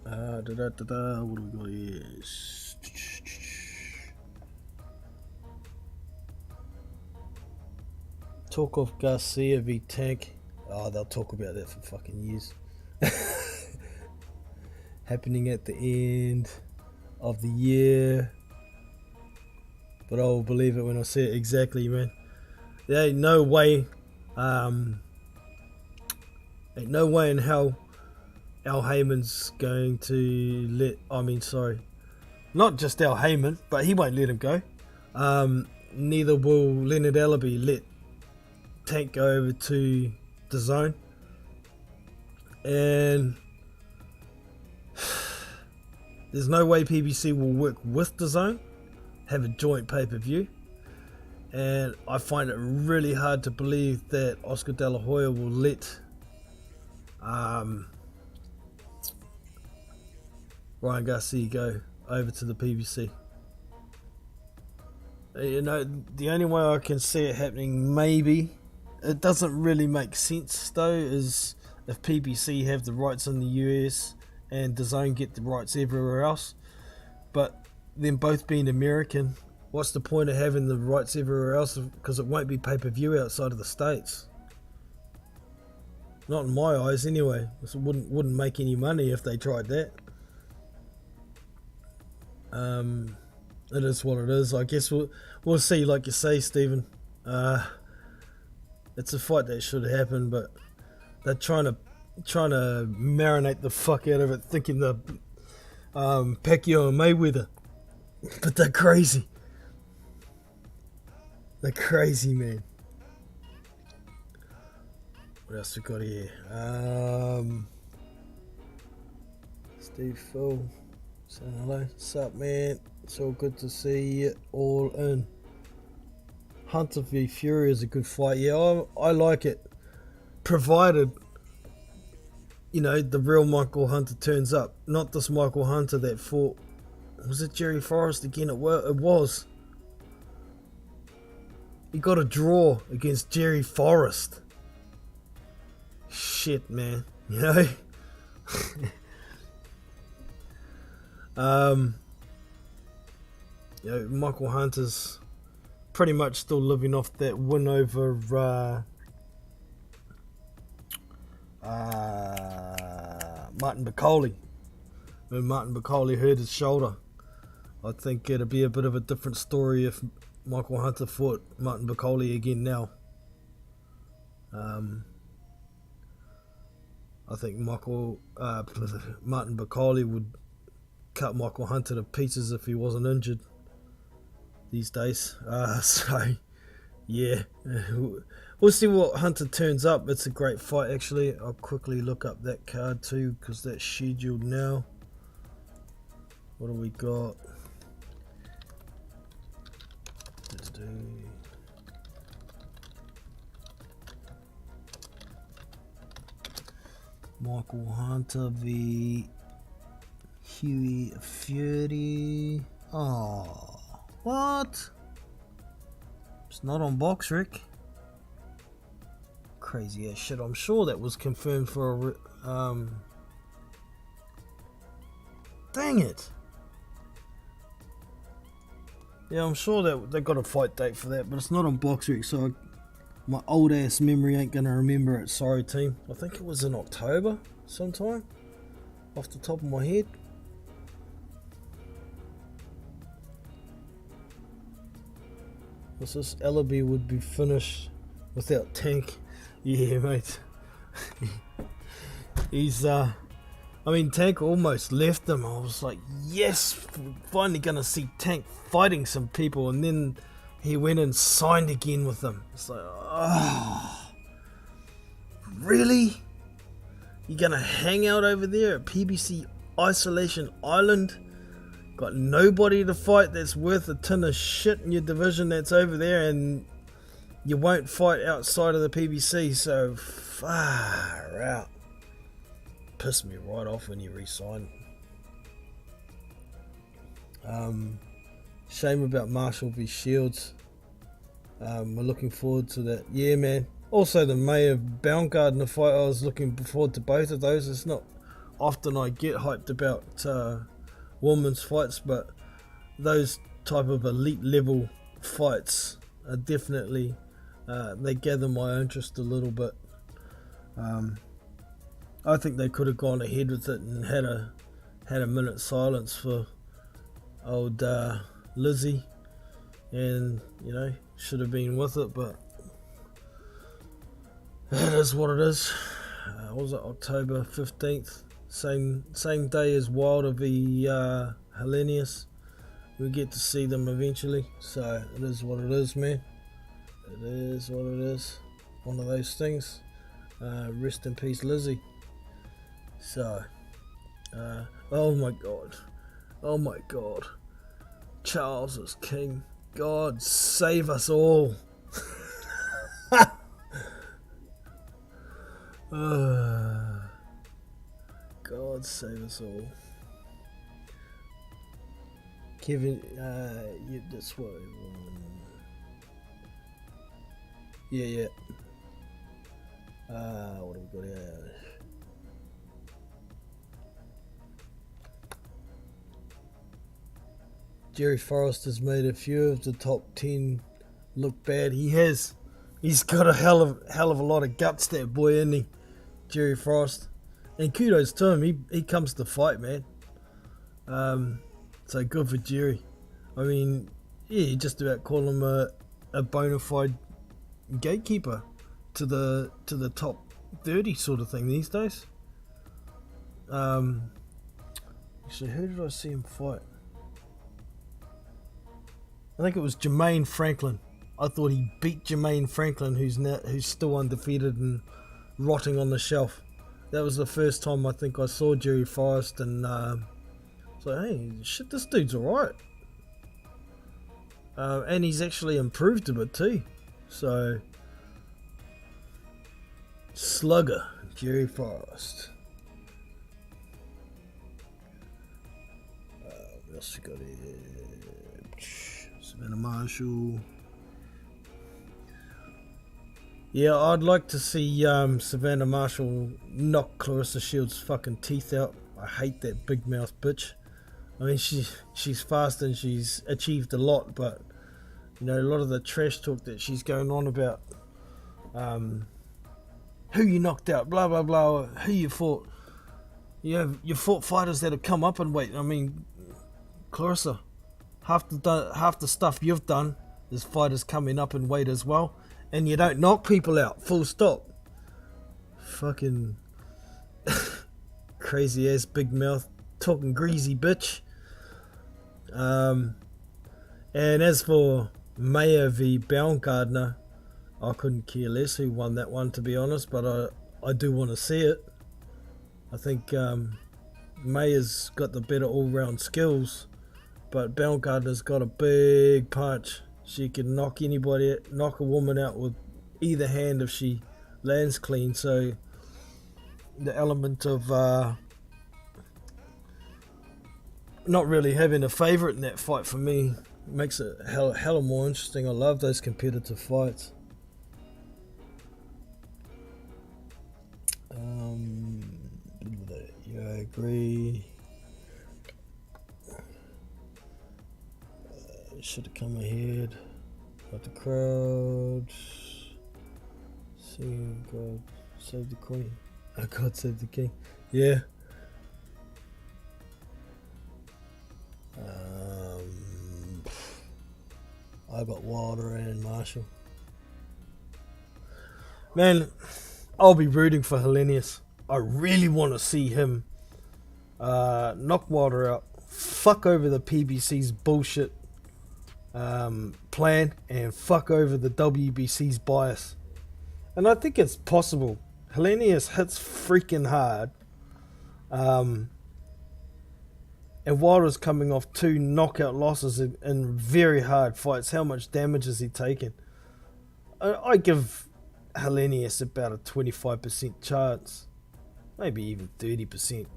What do we got here? Talk of Garcia v Tank. Oh, they'll talk about that for fucking years. Happening at the end of the year, but I'll believe it when I see it. Exactly, man. There ain't no way ain't no way in hell Al Heyman's going to not just Al Heyman, but he won't let him go. Neither will Leonard Allaby let Tank go over to the Zone. And there's no way PBC will work with the Zone, have a joint pay-per-view. And I find it really hard to believe that Oscar De La Hoya will let Ryan Garcia go over to the PBC. You know, the only way I can see it happening, maybe, it doesn't really make sense though, is if PBC have the rights in the US and DAZN get the rights everywhere else. But them both being American, what's the point of having the rights everywhere else? Because it won't be pay-per-view outside of the States. Not in my eyes, anyway. It wouldn't make any money if they tried that. It is what it is. I guess we'll see. Like you say, Stephen. It's a fight that should happen, but they're trying to marinate the fuck out of it, thinking the Pacquiao and Mayweather. But they're crazy. They're crazy, man. What else we got here? Steve Phil saying hello. What's up, man? It's all good to see you all in. Hunter v Fury is a good fight. Yeah, I like it, provided, you know, the real Michael Hunter turns up. Not this Michael Hunter that fought, was it Jerry Forrest again? It was. He got a draw against Jerry Forrest. Shit, man. You know? You know, Michael Hunter's pretty much still living off that win over Martin Bacoli. When Martin Bacoli hurt his shoulder, I think it'd be a bit of a different story if Michael Hunter fought Martin Bacoli again now. I think Martin Bacoli would cut Michael Hunter to pieces if he wasn't injured these days. So yeah, we'll see what Hunter turns up. It's a great fight, actually. I'll quickly look up that card too, because that's scheduled now. What do we got? Let's do Michael Hunter v Hughie Fury. Oh, what? It's not on BoxRec. crazy ass shit. I'm sure that was confirmed for a dang it. Yeah, I'm sure that they got a fight date for that, but it's not on Box Rec, so my old ass memory ain't gonna remember it. Sorry, team. I think it was in October sometime, off the top of my head. This Ellaby would be finished without Tank. Yeah, mate. He's Tank almost left him. I was like, yes, finally gonna see Tank fighting some people, and then he went and signed again with them. It's like, oh, really? You gonna hang out over there at PBC Isolation Island? Got nobody to fight that's worth a tin of shit in your division that's over there, and you won't fight outside of the PBC, so far out. Pissed me right off when you re-signed. Shame about Marshall v Shields. We're looking forward to that. Yeah, man. Also the Mayor Baumgartner fight, I was looking forward to both of those. It's not often I get hyped about women's fights, but those type of elite level fights are definitely they gather my interest a little bit. I think they could have gone ahead with it and had a minute's silence for old Lizzie, and should have been with it, but it is what it is. What was it, October 15th? Same day as Wilder v Hellenius. We get to see them eventually, so it is what it is, man. It is what it is. One of those things. Rest in peace, Lizzie. So, oh my god, Charles is king. God save us all. God save us all. Kevin, yeah, that's what. Yeah. What have we got here? Jerry Forrest has made a few of the top 10 look bad. He has. He's got a hell of a lot of guts, that boy, isn't he? Jerry Forrest. And kudos to him. He comes to fight, man. So good for Jerry. I mean, yeah, you just about call him a bona fide gatekeeper to the top 30 sort of thing these days. Actually, who did I see him fight? I think it was Jermaine Franklin. I thought he beat Jermaine Franklin, who's still undefeated and rotting on the shelf. That was the first time I think I saw Jerry Forrest, and so hey, shit, this dude's alright. And he's actually improved a bit too. So, slugger, Jerry Forrest. What else we got here? Savannah Marshall. Yeah, I'd like to see Savannah Marshall knock Clarissa Shields' fucking teeth out. I hate that big mouth bitch. I mean, she's fast and she's achieved a lot, but a lot of the trash talk that she's going on about who you knocked out, blah blah blah, who you fought. You fought fighters that have come up in weight. I mean, Clarissa, half the stuff you've done is fighters coming up in weight as well, and you don't knock people out. Full stop. Fucking crazy ass big mouth talking greasy bitch. And as for Mayer v Baumgartner, I couldn't care less who won that one, to be honest, but I do want to see it. I think Mayer's got the better all-round skills, but Baumgartner's got a big punch. She can knock a woman out with either hand if she lands clean, so the element of not really having a favourite in that fight for me makes it hella more interesting. I love those competitive fights. agree. Should have come ahead. Got the crowd. Sing God save the Queen. Oh, God save the King. Yeah. I got Wilder and Marshall. Man, I'll be rooting for Hellenius. I really want to see him knock Wilder out, fuck over the PBC's bullshit plan, and fuck over the WBC's bias. And I think it's possible. Hellenius hits freaking hard. And Wilder's coming off 2 knockout losses in very hard fights. How much damage has he taken? I give Hellenius about a 25% chance. Maybe even 30%.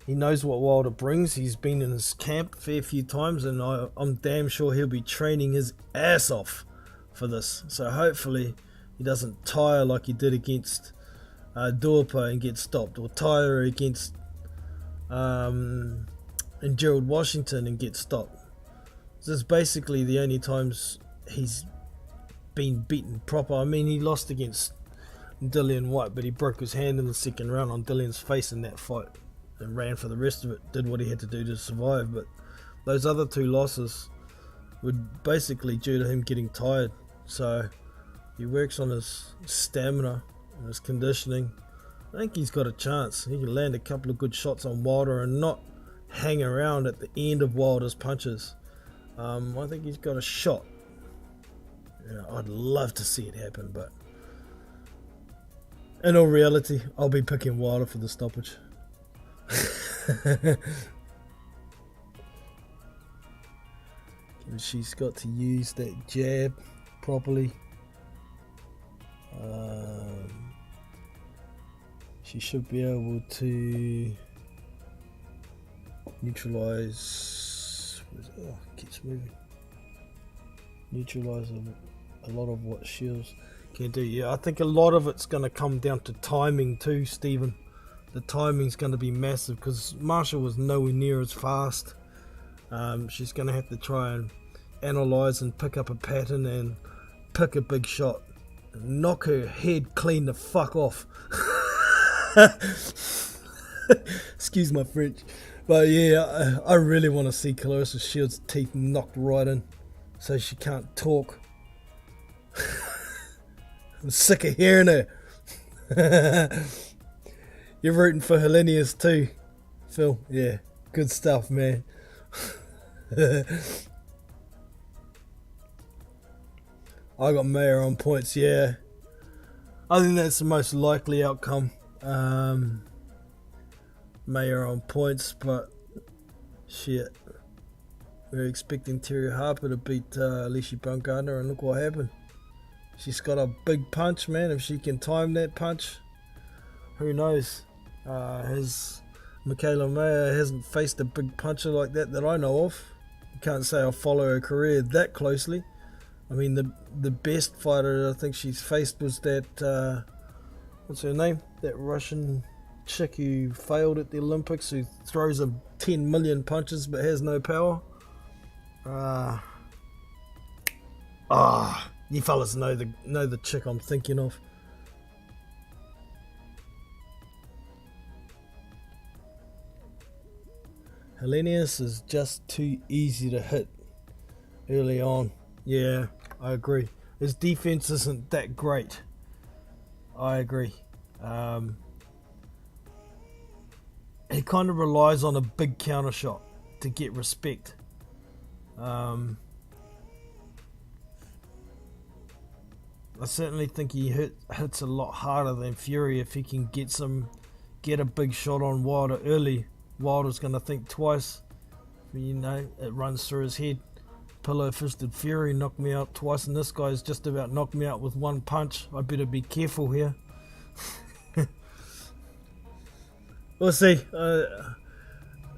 He knows what Wilder brings. He's been in his camp a fair few times, and I'm damn sure he'll be training his ass off for this. So hopefully he doesn't tire like he did against Duopa and get stopped, or tire against and Gerald Washington and get stopped. This is basically the only times he's been beaten proper. I mean, he lost against Dillian White, but he broke his hand in the second round on Dillian's face in that fight and ran for the rest of it, did what he had to do to survive. But those other 2 losses were basically due to him getting tired. So he works on his stamina and his conditioning. I think he's got a chance. He can land a couple of good shots on Wilder and not hang around at the end of Wilder's punches. I think he's got a shot. I'd love to see it happen, but in all reality, I'll be picking Wilder for the stoppage. She's got to use that jab properly. She should be able to neutralize. Keeps moving. Neutralize a lot of what Shields can do. Yeah, I think a lot of it's going to come down to timing too, Stephen. The timing's going to be massive because Marshall was nowhere near as fast. She's going to have to try and analyze and pick up a pattern and pick a big shot. Knock her head clean the fuck off. Excuse my French. But yeah, I really want to see Clarissa Shields' teeth knocked right in so she can't talk. I'm sick of hearing her. You're rooting for Hellenius too, Phil. Yeah, good stuff, man. I got Mayer on points, yeah. I think that's the most likely outcome. Mayer on points, but shit. We were expecting Terry Harper to beat Alicia Baumgardner, and look what happened. She's got a big punch, man. If she can time that punch, who knows? Michaela Mayer hasn't faced a big puncher like that I know of. You can't say I follow her career that closely. I mean, the best fighter I think she's faced was that, what's her name? That Russian chick who failed at the Olympics, who throws 10 million punches but has no power. You fellas know the chick I'm thinking of. Hellenius is just too easy to hit early on. Yeah, I agree. His defense isn't that great. I agree. He kind of relies on a big counter shot to get respect. I certainly think he hits a lot harder than Fury. If he can get a big shot on Wilder early, Wilder's going to think twice. It runs through his head. Pillow-fisted Fury knocked me out twice, and this guy's just about knocked me out with one punch. I better be careful here. We'll see.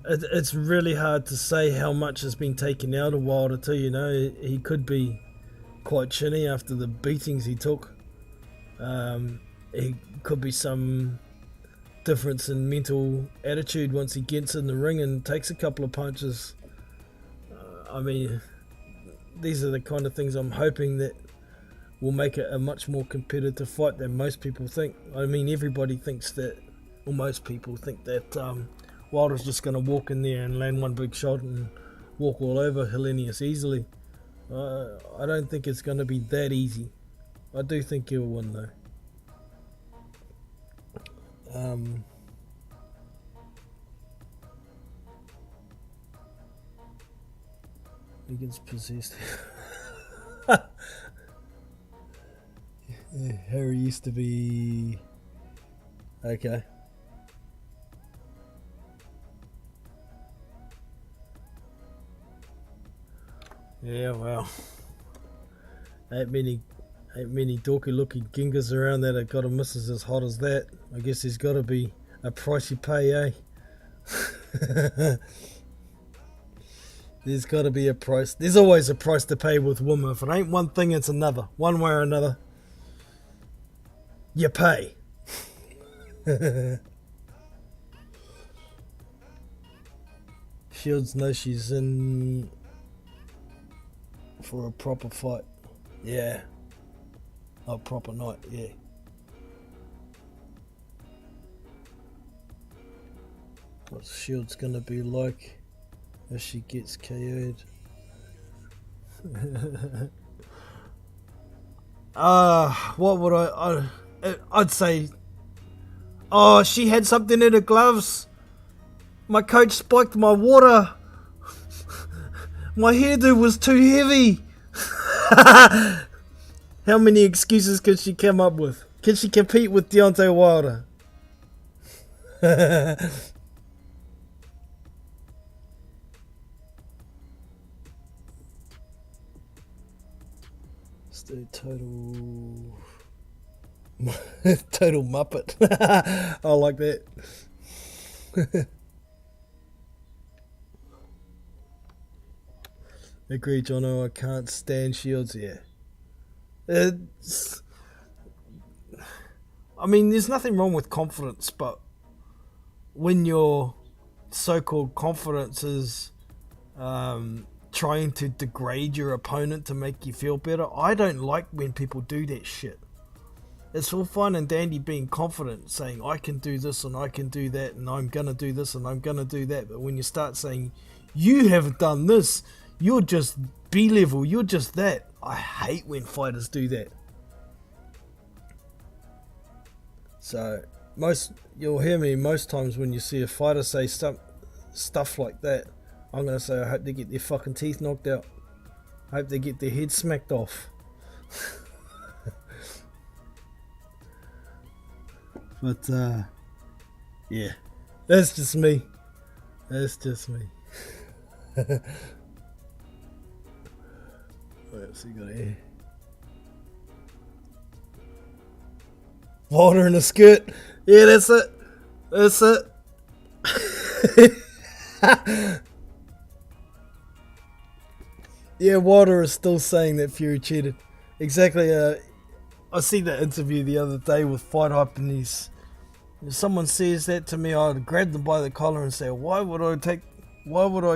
It's really hard to say how much has been taken out of Wilder too. He could be quite chinny after the beatings he took. He could be some difference in mental attitude once he gets in the ring and takes a couple of punches. I mean, these are the kind of things I'm hoping that will make it a much more competitive fight than most people think. I mean, everybody thinks that, or most people think that Wilder's just going to walk in there and land one big shot and walk all over Helenius easily. I don't think it's going to be that easy. I do think he'll win though. He gets possessed. Yeah, Harry used to be... Okay. Yeah, well. Ain't many dorky looking gingas around that have got a missus as hot as that. I guess there's got to be a price you pay, eh? There's got to be a price. There's always a price to pay with women. If it ain't one thing, it's another. One way or another, you pay. Shields knows she's in for a proper fight. Yeah. A proper night, yeah. What's Shields gonna be like if she gets KO'd? What would I'd say, oh, she had something in her gloves. My coach spiked my water. My hairdo was too heavy. How many excuses could she come up with? Can she compete with Deontay Wilder? It's the total Muppet. I like that. Agree, Jono. I can't stand Shields. Yeah. I mean, there's nothing wrong with confidence, but when your so-called confidence is trying to degrade your opponent to make you feel better, I don't like when people do that shit. It's all fine and dandy being confident, saying I can do this and I can do that and I'm gonna do this and I'm gonna do that, but when you start saying you haven't done this, you're just B-level, you're just that. I hate when fighters do that. So you'll hear me most times when you see a fighter say stuff like that, I'm going to say I hope they get their fucking teeth knocked out. I hope they get their head smacked off. But yeah, that's just me. That's just me. What else you got here? Water in a skirt. Yeah, that's it. That's it. Yeah, Water is still saying that Fury cheated. Exactly. I see that interview the other day with Fight Hype, and if someone says that to me, I'd grab them by the collar and say, why would I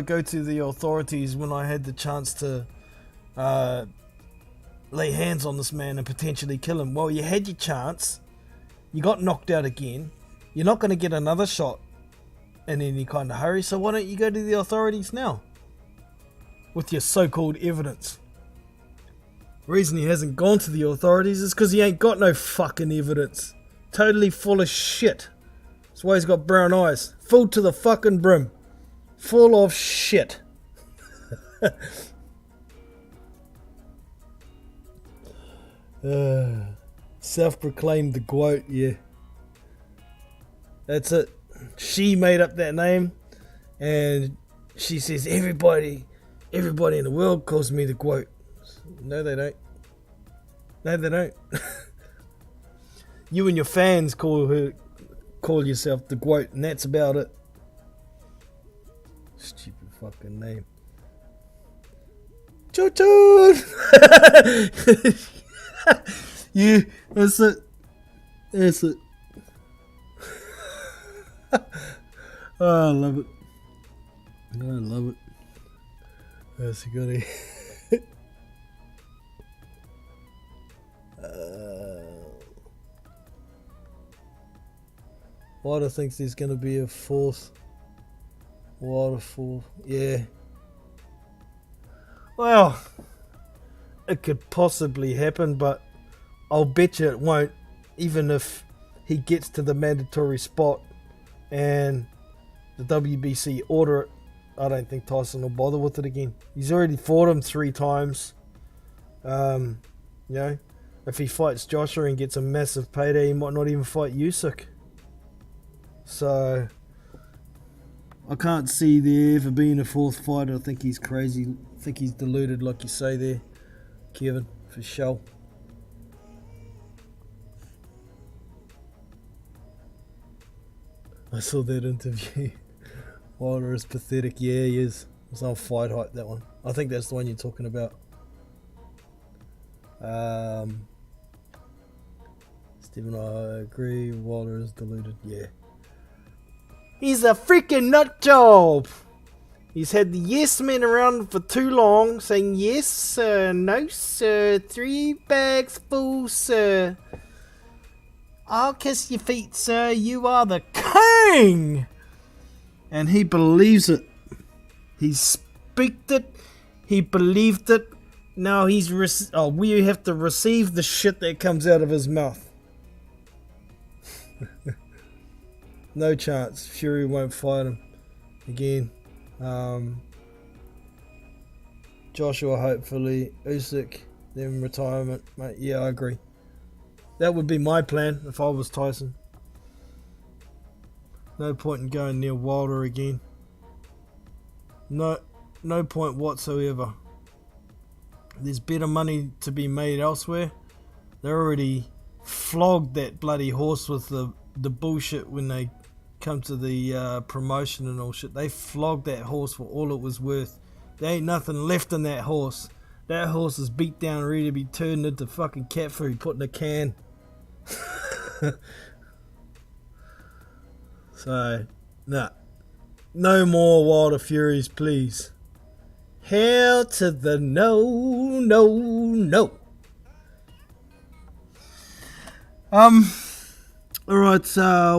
go to the authorities when I had the chance to lay hands on this man and potentially kill him? Well, you had your chance. You got knocked out again. You're not going to get another shot in any kind of hurry, so why don't you go to the authorities now with your so-called evidence? The reason he hasn't gone to the authorities is because he ain't got no fucking evidence. Totally full of shit. That's why he's got brown eyes. Full to the fucking brim. Full of shit. Self-proclaimed the GOAT, yeah. That's it. She made up that name, and she says everybody in the world calls me the GOAT. No, they don't. No, they don't. You and your fans call yourself the GOAT, and that's about it. Stupid fucking name. Choo-choo! Yeah, that's it. That's it. Oh, I love it. I love it. That's a goodie. Wilder thinks there's going to be a fourth. Wilder fourth. Yeah. Well, it could possibly happen, but I'll bet you it won't, even if he gets to the mandatory spot and the WBC order it. I don't think Tyson will bother with it again. He's already fought him 3 times. You know, if he fights Joshua and gets a massive payday, he might not even fight Usyk. So I can't see there ever being a fourth fighter. I think he's crazy. I think he's deluded, like you say there, Kevin, for sure. I saw that interview. Wilder is pathetic. Yeah, he is. It's on Fight Hype, that one. I think that's the one you're talking about. Stephen, I agree. Wilder is deluded. Yeah. He's a freaking nut job. He's had the yes men around for too long, saying yes sir, no sir, 3 bags full sir. I'll kiss your feet sir, you are the king. And he believes it. He speaked it. He believed it. Now he's we have to receive the shit that comes out of his mouth. No chance. Fury won't fight him again. Joshua hopefully. Usyk, then retirement. Mate, yeah, I agree. That would be my plan if I was Tyson. No point in going near Wilder again. No point whatsoever. There's better money to be made elsewhere. They already flogged that bloody horse with the bullshit when they come to the promotion and all shit. They flogged that horse for all it was worth. There ain't nothing left in that horse. That horse is beat down, ready to be turned into fucking cat food, put in a can. So, nah. No more Wilder Furies, please. Hell to the no, no, no. Alright,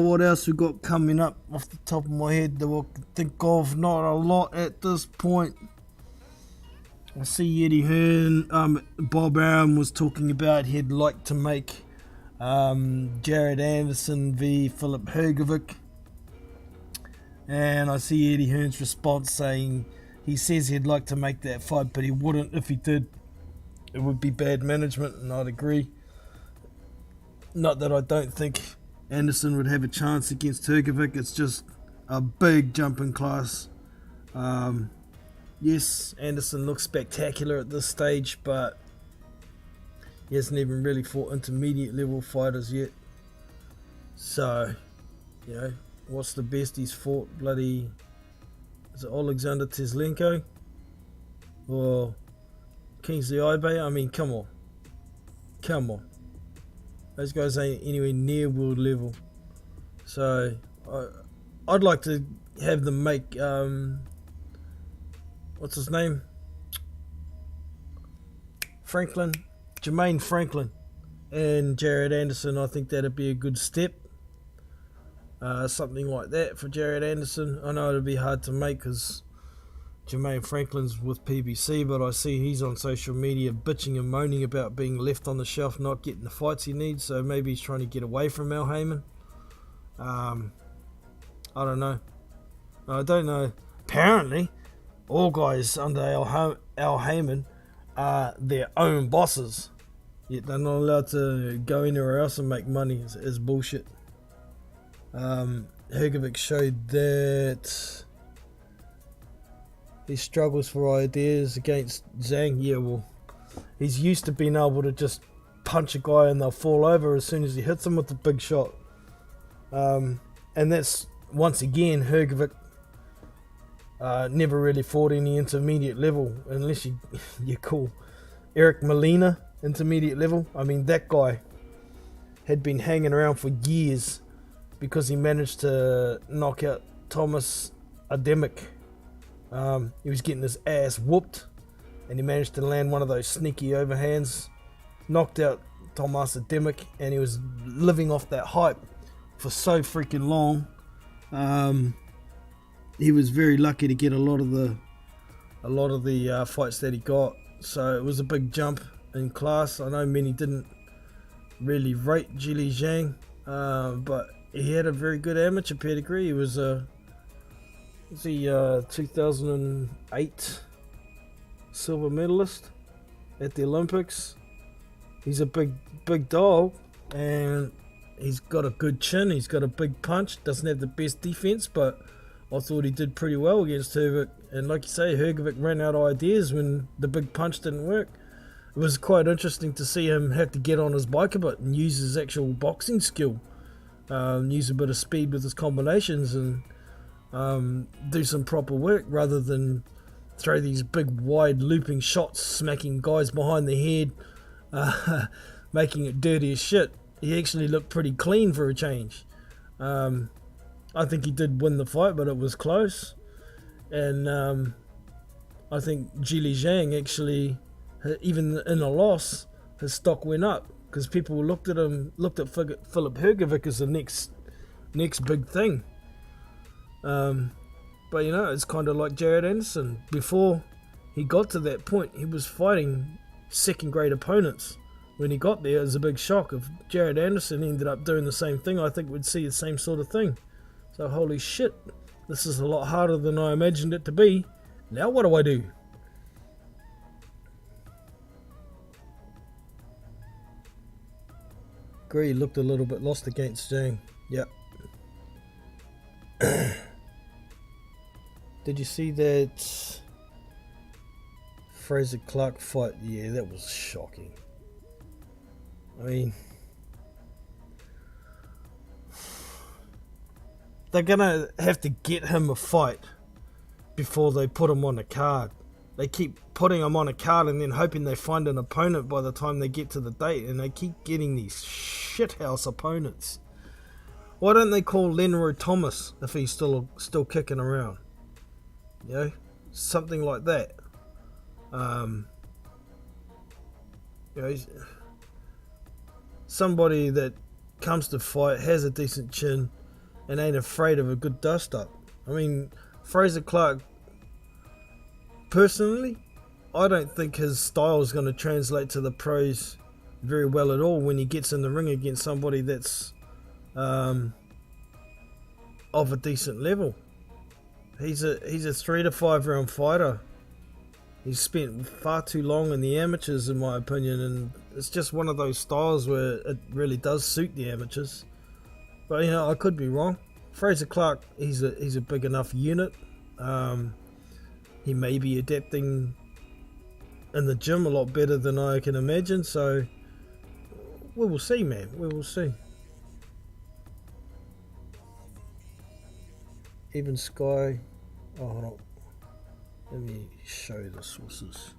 what else we got coming up off the top of my head that I can think of? Not a lot at this point. I see Eddie Hearn, Bob Arum was talking about he'd like to make Jared Anderson v Philip Hrgovic. And I see Eddie Hearn's response saying he says he'd like to make that fight, but he wouldn't. If he did, it would be bad management, and I'd agree. Not that I don't think Anderson would have a chance against Hrgovic. It's just a big jump in class. Yes, Anderson looks spectacular at this stage, but he hasn't even really fought intermediate level fighters yet. So, you know, what's the best he's fought? Bloody, is it Alexander Teslenko or Kingsley Ibe? I mean, come on. Those guys ain't anywhere near world level. So I'd like to have them make what's his name? Jermaine Franklin and Jared Anderson. I think that'd be a good step. Something like that for Jared Anderson. I know it'd be hard to make because Jermaine Franklin's with PBC, but I see he's on social media bitching and moaning about being left on the shelf, not getting the fights he needs, so maybe he's trying to get away from Al Heyman. I don't know. I don't know. Apparently, all guys under Al Heyman are their own bosses, yet they're not allowed to go anywhere else and make money. It's bullshit. Hrgovic showed that he struggles for ideas against Zhang. Yeah, well, he's used to being able to just punch a guy and they'll fall over as soon as he hits them with the big shot. And that's, once again, Hrgovic never really fought any intermediate level, unless you call Eric Molina intermediate level. I mean, that guy had been hanging around for years because he managed to knock out Thomas Ademic. He was getting his ass whooped, and he managed to land one of those sneaky overhands, knocked out Thomas Ademic, and he was living off that hype for so freaking long. He was very lucky to get a lot of the fights that he got, so it was a big jump in class. I know many didn't really rate Jili Zhang, but he had a very good amateur pedigree. He was the 2008 silver medalist at the Olympics. He's a big dog, and he's got a good chin. He's got a big punch. Doesn't have the best defense, but I thought he did pretty well against Hergovic. And like you say, Hergovic ran out of ideas when the big punch didn't work. It was quite interesting to see him have to get on his bike a bit and use his actual boxing skill, use a bit of speed with his combinations, and do some proper work rather than throw these big wide looping shots, smacking guys behind the head, making it dirty as shit. He actually looked pretty clean for a change. I think he did win the fight, but it was close. And I think Jili Zhang actually, even in a loss, his stock went up because people looked at Filip Hergovic as the next big thing. But you know, it's kind of like Jared Anderson. Before he got to that point, he was fighting second-grade opponents. When he got there, it was a big shock. If Jared Anderson ended up doing the same thing, I think we'd see the same sort of thing. So holy shit, this is a lot harder than I imagined it to be. Now what do I do? Agree, looked a little bit lost against Zhang. Yep. Did you see that Fraser Clark fight? Yeah, that was shocking. I mean, they're gonna have to get him a fight before they put him on a card. They keep putting him on a card and then hoping they find an opponent by the time they get to the date, and they keep getting these shithouse opponents. Why don't they call Lenro Thomas if he's still kicking around? You know, something like that. You know, somebody that comes to fight, has a decent chin, and ain't afraid of a good dust up. I mean, Fraser Clark, personally, I don't think his style is going to translate to the pros very well at all when he gets in the ring against somebody that's of a decent level. He's a 3 to 5 round fighter. He's spent far too long in the amateurs, in my opinion, and it's just one of those styles where it really does suit the amateurs. But you know, I could be wrong. Fraser Clark, he's a big enough unit. He may be adapting in the gym a lot better than I can imagine. So we will see, man. We will see. Even Sky. Oh, hold on. Let me show the sources.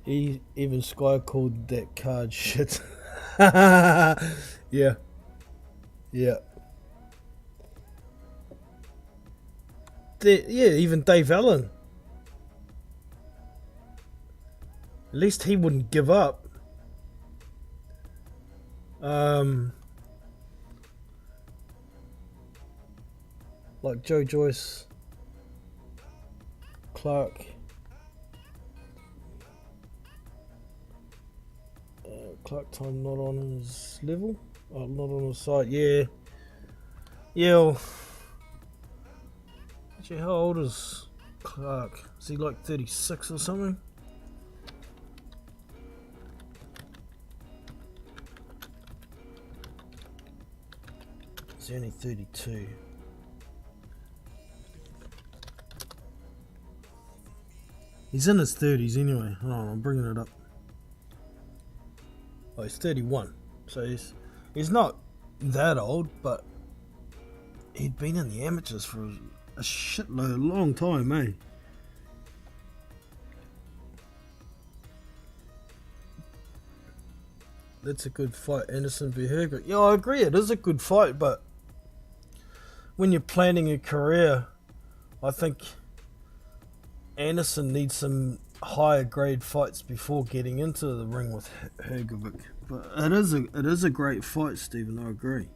Even Sky called that card shit. Yeah. Yeah. Even Dave Allen. At least he wouldn't give up. Like Joe Joyce, Clark, Clark time not on his level, not on his side. Yeah. Actually, how old is Clark? Is he like 36 or something? He's only 32. He's in his 30s anyway. Hold on, I'm bringing it up. Oh, he's 31. So he's not that old, but he'd been in the amateurs for a shitload, a long time, eh? that's a good fight. Anderson v Hergovic. Yeah, I agree. It is a good fight, but when you're planning a career, I think Anderson needs some higher grade fights before getting into the ring with Hergovic. But it is a great fight, Stephen. I agree.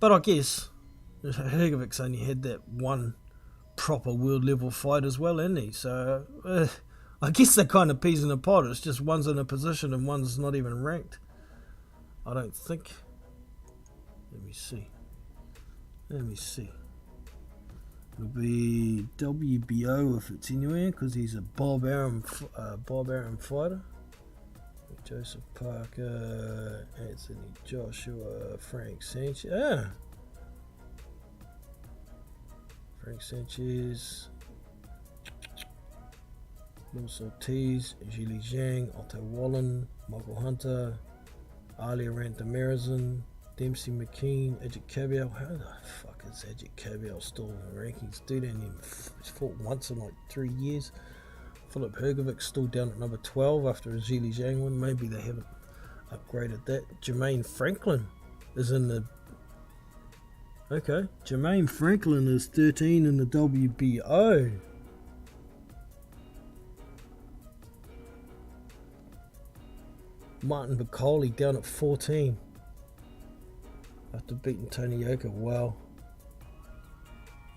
But I guess Hergovic's only had that one proper world level fight as well, hasn't he? So I guess they're kind of peas in a pod. It's just one's in a position and one's not even ranked. I don't think. Let me see. It'll be WBO if it's anywhere, because he's a Bob Arum fighter. Joseph Parker, Anthony Joshua, Frank Sanchez. Frank Sanchez, Luis Ortiz, Zhili Zhang, Otto Wallen, Michael Hunter, Ali Rantamarazin, Dempsey McKean, Ajit Cabial. How the fuck is Ajit Cabial still in the rankings? Dude, he's fought once in like 3 years. Philip Hergovic still down at number 12 after a Zhili Zhang one. Maybe they haven't upgraded that. Jermaine Franklin is in the... Okay, Jermaine Franklin is 13 in the WBO. Martin Bacoli down at 14 after beating Tony Yoka. Wow.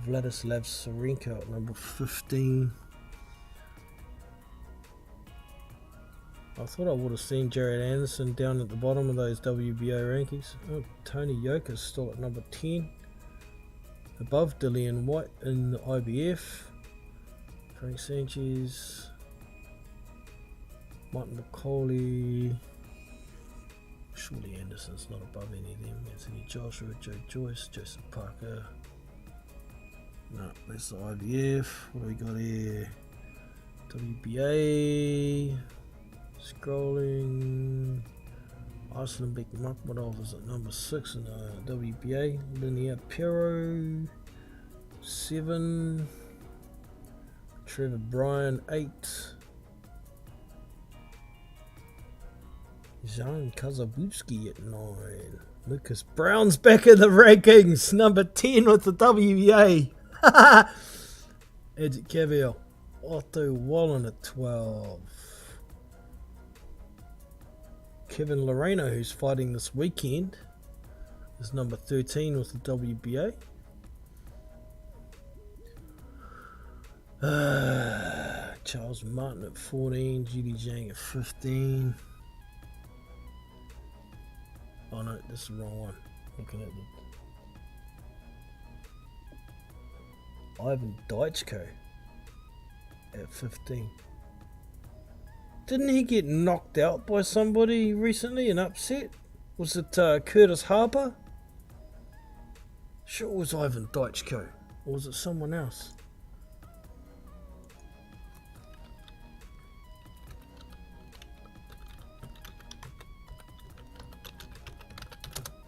Vladislav Sarenko at number 15. I thought I would have seen Jared Anderson down at the bottom of those WBO rankings. Oh, Tony Yoka's still at number 10. Above Dillian White in the IBF. Frank Sanchez. Martin McCauley. Surely Anderson's not above any of them. Anthony Joshua, Joe Joyce, Joseph Parker. No, that's the IBF. What do we got here? WBA. Scrolling. Arslanbek Makhmudov is at number 6 in the WBA. Linear Pero 7. Trevor Bryan 8. Jan Kazabutsky at 9. Lucas Brown's back in the rankings, number 10 with the WBA. Ajit Cavill. Otto Wallen at 12. Kevin Loreno, who's fighting this weekend, is number 13 with the WBA. Charles Martin at 14. Zhili Zhang at 15. Oh no, this is the wrong one. Looking at the Ivan Daichko at 15. Didn't he get knocked out by somebody recently, an upset? Was it Curtis Harper? Sure it was Ivan Daichko. Or was it someone else?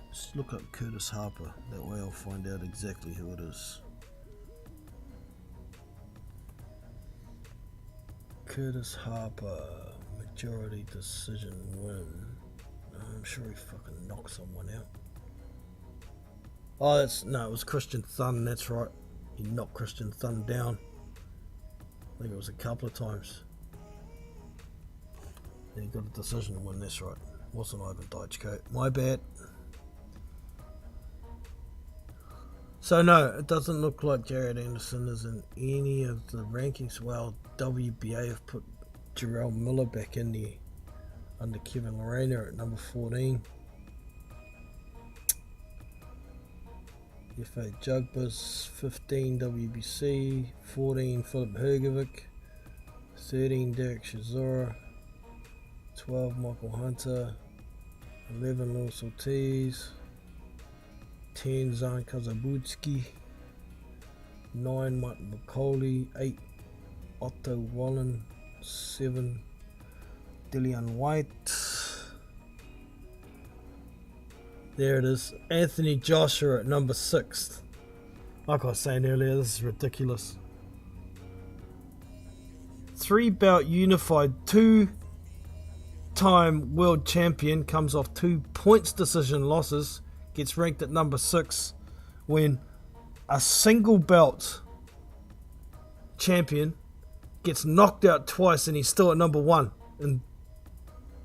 Let's look up Curtis Harper. That way I'll find out exactly who it is. Curtis Harper, majority decision win. I'm sure he fucking knocked someone out. Oh, it was Christian Thun, that's right. He knocked Christian Thun down. I think it was a couple of times. And he got a decision win, that's right. Wasn't Ivan Daichko. My bad. So no, it doesn't look like Jared Anderson is in any of the rankings. Well, WBA have put Jarrell Miller back in there under Kevin Lorena at number 14. FA Jugbus, 15 WBC, 14 Philip Hergovic, 13 Derek Chisora, 12 Michael Hunter, 11 Luis Ortiz, 10 Zan Kazabutsky, 9 Martin McCauley, 8 Otto Wallen, 7 Dillian White. There it is, Anthony Joshua at number 6. Like I was saying earlier, this is ridiculous. 3-belt unified 2-time world champion comes off 2 points decision losses, gets ranked at number 6, when a single belt champion gets knocked out twice and he's still at number 1 in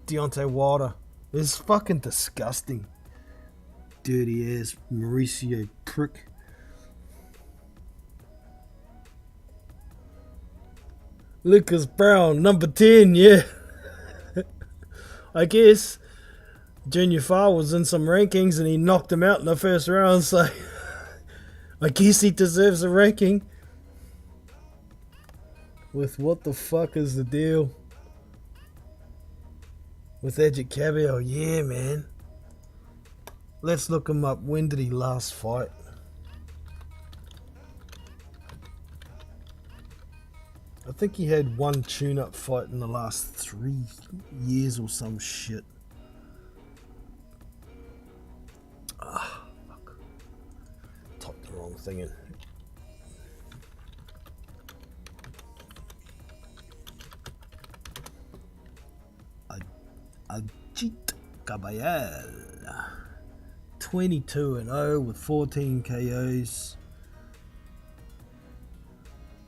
Deontay Wilder. It's fucking disgusting. Dirty ass Mauricio prick. Lucas Brown, number 10, yeah. I guess Junior Farr was in some rankings and he knocked him out in the first round, so I guess he deserves a ranking. With what the fuck is the deal with Edric Cabell? Yeah, man. Let's look him up. When did he last fight? I think he had one tune-up fight in the last 3 years or some shit. Ah, fuck. Typed the wrong thing in. Ajit Kabayel, 22-0 with 14 KOs.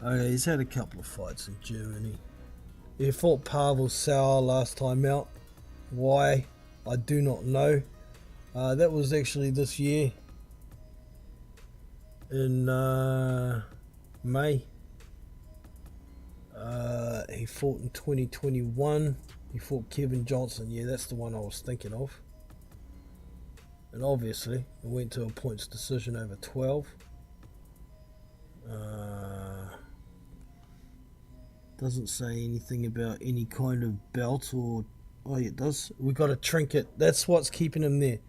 Okay, he's had a couple of fights in Germany. He fought Pavel Sauer last time out. Why? I do not know. That was actually this year in May. He fought in 2021. He fought Kevin Johnson. Yeah, that's the one I was thinking of. And obviously, it went to a points decision over 12. Doesn't say anything about any kind of belt or... Oh, yeah, it does. We got a trinket. That's what's keeping him there.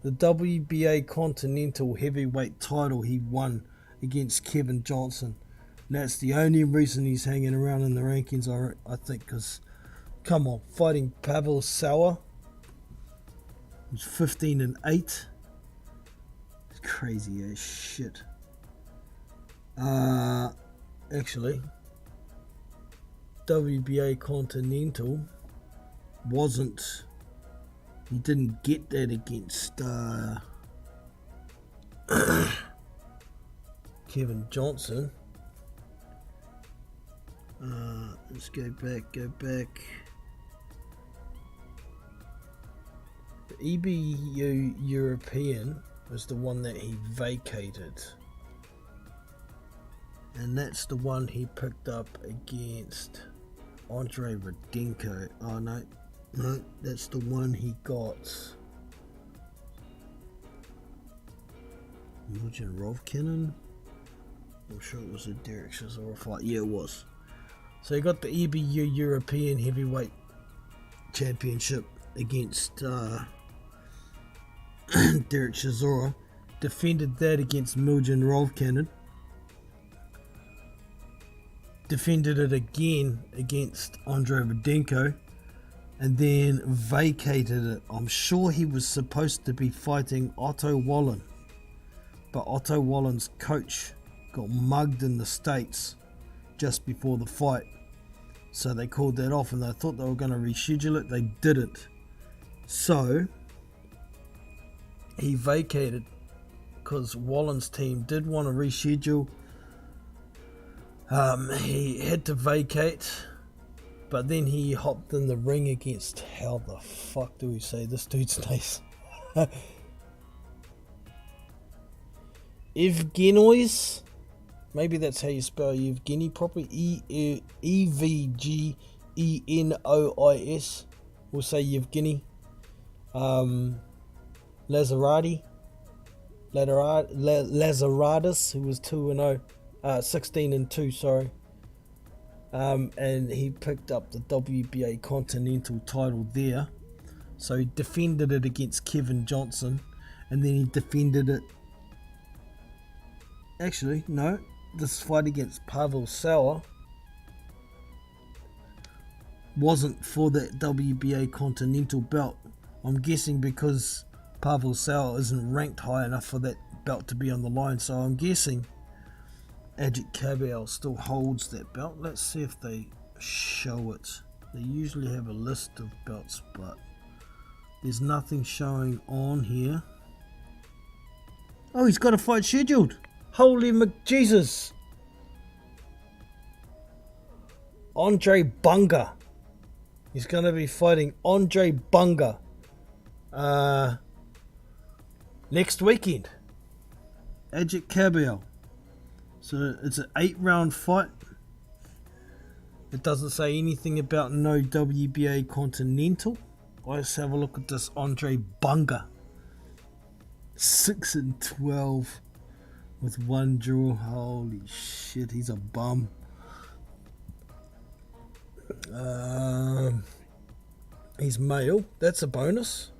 The WBA Continental Heavyweight title he won against Kevin Johnson. And that's the only reason he's hanging around in the rankings, I think, because... Come on, fighting Pavel Sauer. He's 15-8. It's crazy as shit. Actually, WBA Continental wasn't. He didn't get that against Kevin Johnson. Let's go back. The EBU European was the one that he vacated. And that's the one he picked up against Andre Rudenko. Oh no, that's the one he got. Mujan Rovkinen? I'm sure it was a Derek Chisora fight. Yeah, it was. So he got the EBU European Heavyweight Championship against Derek Chisora. Defended that against Mujan Rovkinen. Defended it again against Andre Rudenko, and then vacated it. I'm sure he was supposed to be fighting Otto Wallen, but Otto Wallen's coach got mugged in the States just before the fight, so they called that off, and they thought they were going to reschedule it. They didn't, so he vacated because Wallen's team did want to reschedule. He had to vacate, but then he hopped in the ring against, how the fuck do we say this dude's name? Evgenois? Maybe that's how you spell Evgeny properly. Evgenois. We'll say Evgeny. Lazaradis, who was 2-0. 16-2, sorry. And he picked up the WBA Continental title there. So he defended it against Kevin Johnson, and then he defended it. Actually, no, this fight against Pavel Sauer wasn't for that WBA Continental belt. I'm guessing because Pavel Sauer isn't ranked high enough for that belt to be on the line. So I'm guessing Edric Cabell still holds that belt. Let's see if they show it. They usually have a list of belts, but there's nothing showing on here. Oh, he's got a fight scheduled. Holy McJesus. Andre Bunga. He's going to be fighting Andre Bunga next weekend. Ajit Kabiel. So it's an 8-round fight. It doesn't say anything about no WBA Continental. Let's have a look at this Andre Bunga. 6-12 with 1 draw. Holy shit, he's a bum. He's male. That's a bonus.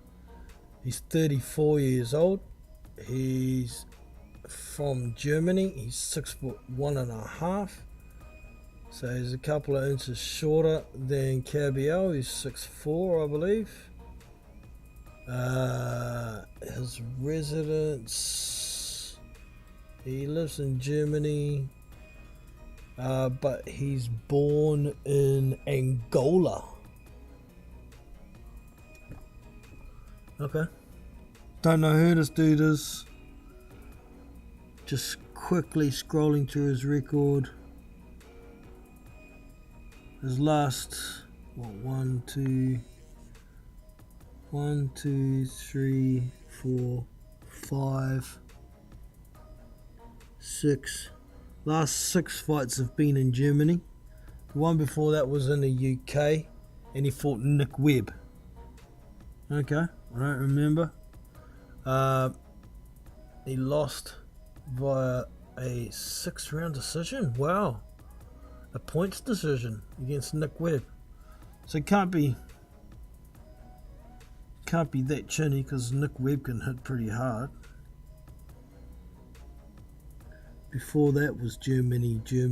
He's 34 years old. He's from Germany. He's 6'1.5". So he's a couple of inches shorter than Kabiel. He's 6'4", I believe. His residence, he lives in Germany, but he's born in Angola. Okay. Don't know who this dude is. Just quickly scrolling through his record. His last, what, 1, 2, 3, 4, 5, 6. Last 6 fights have been in Germany. The one before that was in the UK, and he fought Nick Webb. Okay, I don't remember. He lost via a 6-round decision. Wow. A points decision against Nick Webb. So it can't be that chinny, because Nick Webb can hit pretty hard. Before that was Germany. Okay,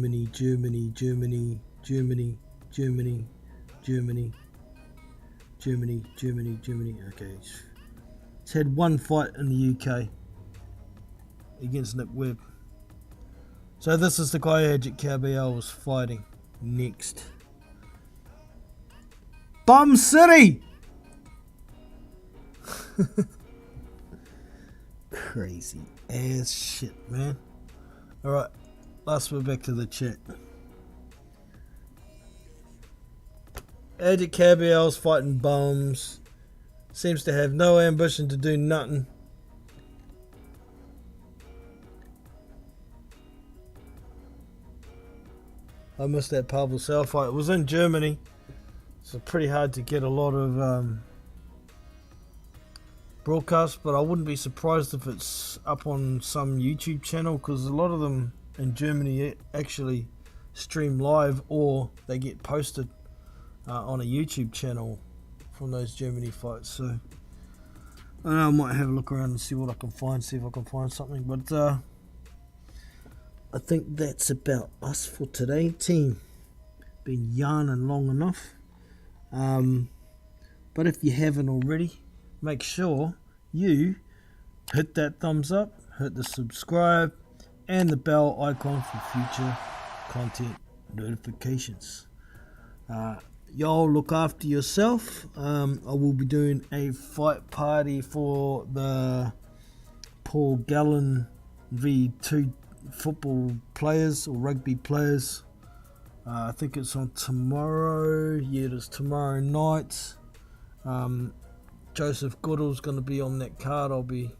he's had 1 fight in the UK against Nick Webb. So this is the guy Ajit Kabiel was fighting next. Bum City! Crazy ass shit, man. Alright, let's move back to the chat. Ajit Kabiel's fighting bums. Seems to have no ambition to do nothing. I missed that Pavel Sal fight. It was in Germany, so pretty hard to get a lot of broadcasts, but I wouldn't be surprised if it's up on some YouTube channel, because a lot of them in Germany actually stream live, or they get posted on a YouTube channel from those Germany fights. So I don't know, I might have a look around and see what I can find, see if I can find something. But I think that's about us for today, team. Been yarning long enough. But if you haven't already, make sure you hit that thumbs up, hit the subscribe, and the bell icon for future content notifications. Y'all look after yourself. I will be doing a fight party for the Paul Gallen v2 football players or rugby players. I think it's on tomorrow. Yeah, it is tomorrow night. Joseph Goodall's going to be on that card. I'll be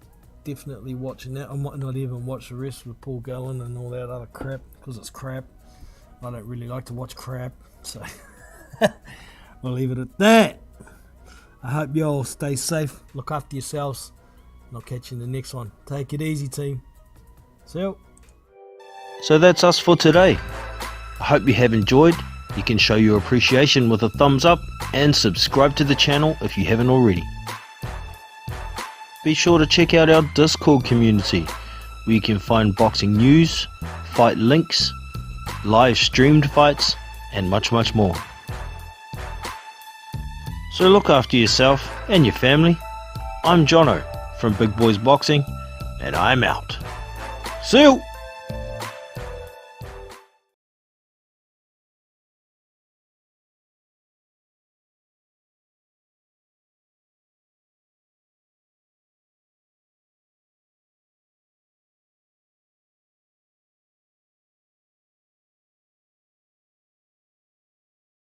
definitely watching that. I might not even watch the rest with Paul Gallen and all that other crap, because it's crap. I don't really like to watch crap, so we'll leave it at that. I hope you all stay safe, look after yourselves, and I'll catch you in the next one. Take it easy, team. See you.
So that's us for today. I hope you have enjoyed. You can show your appreciation with a thumbs up and subscribe to the channel if you haven't already. Be sure to check out our Discord community, where you can find boxing news, fight links, live streamed fights, and much more. So look after yourself and your family. I'm Jono from Big Boys Boxing, and I'm out. See you!